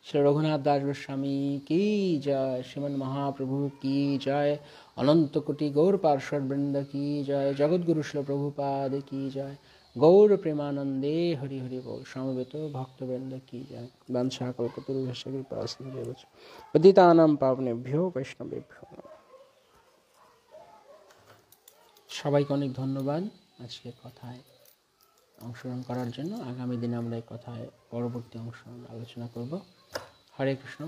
Speaker 2: শ্রী রঘুনাথ দাস গোস্বামী কি জয়, শ্রীমন মহাপ্রভু কি জয়, অনন্ত কোটি গৌর পার্শ্বদ বৃন্দ কি জয়, জগৎগুরু শ্রী প্রভুপাদ কি জয়, গৌর প্রেমানন্দে হরি হরি বল, সমবেত ভক্তবৃন্দ কি জয়। বাঞ্ছা কল্পতরুভ্যশ্চ কৃপা সিন্ধুভ্যশ্চ পতিতানাং পাবনেভ্যো বৈষ্ণবেভ্যো। সবাইকে অনেক ধন্যবাদ আজকের কথায় অংশগ্রহণ করার জন্য। আগামী দিনে আমরা এই কথায় পরবর্তী অংশ আলোচনা করব। হরে কৃষ্ণ।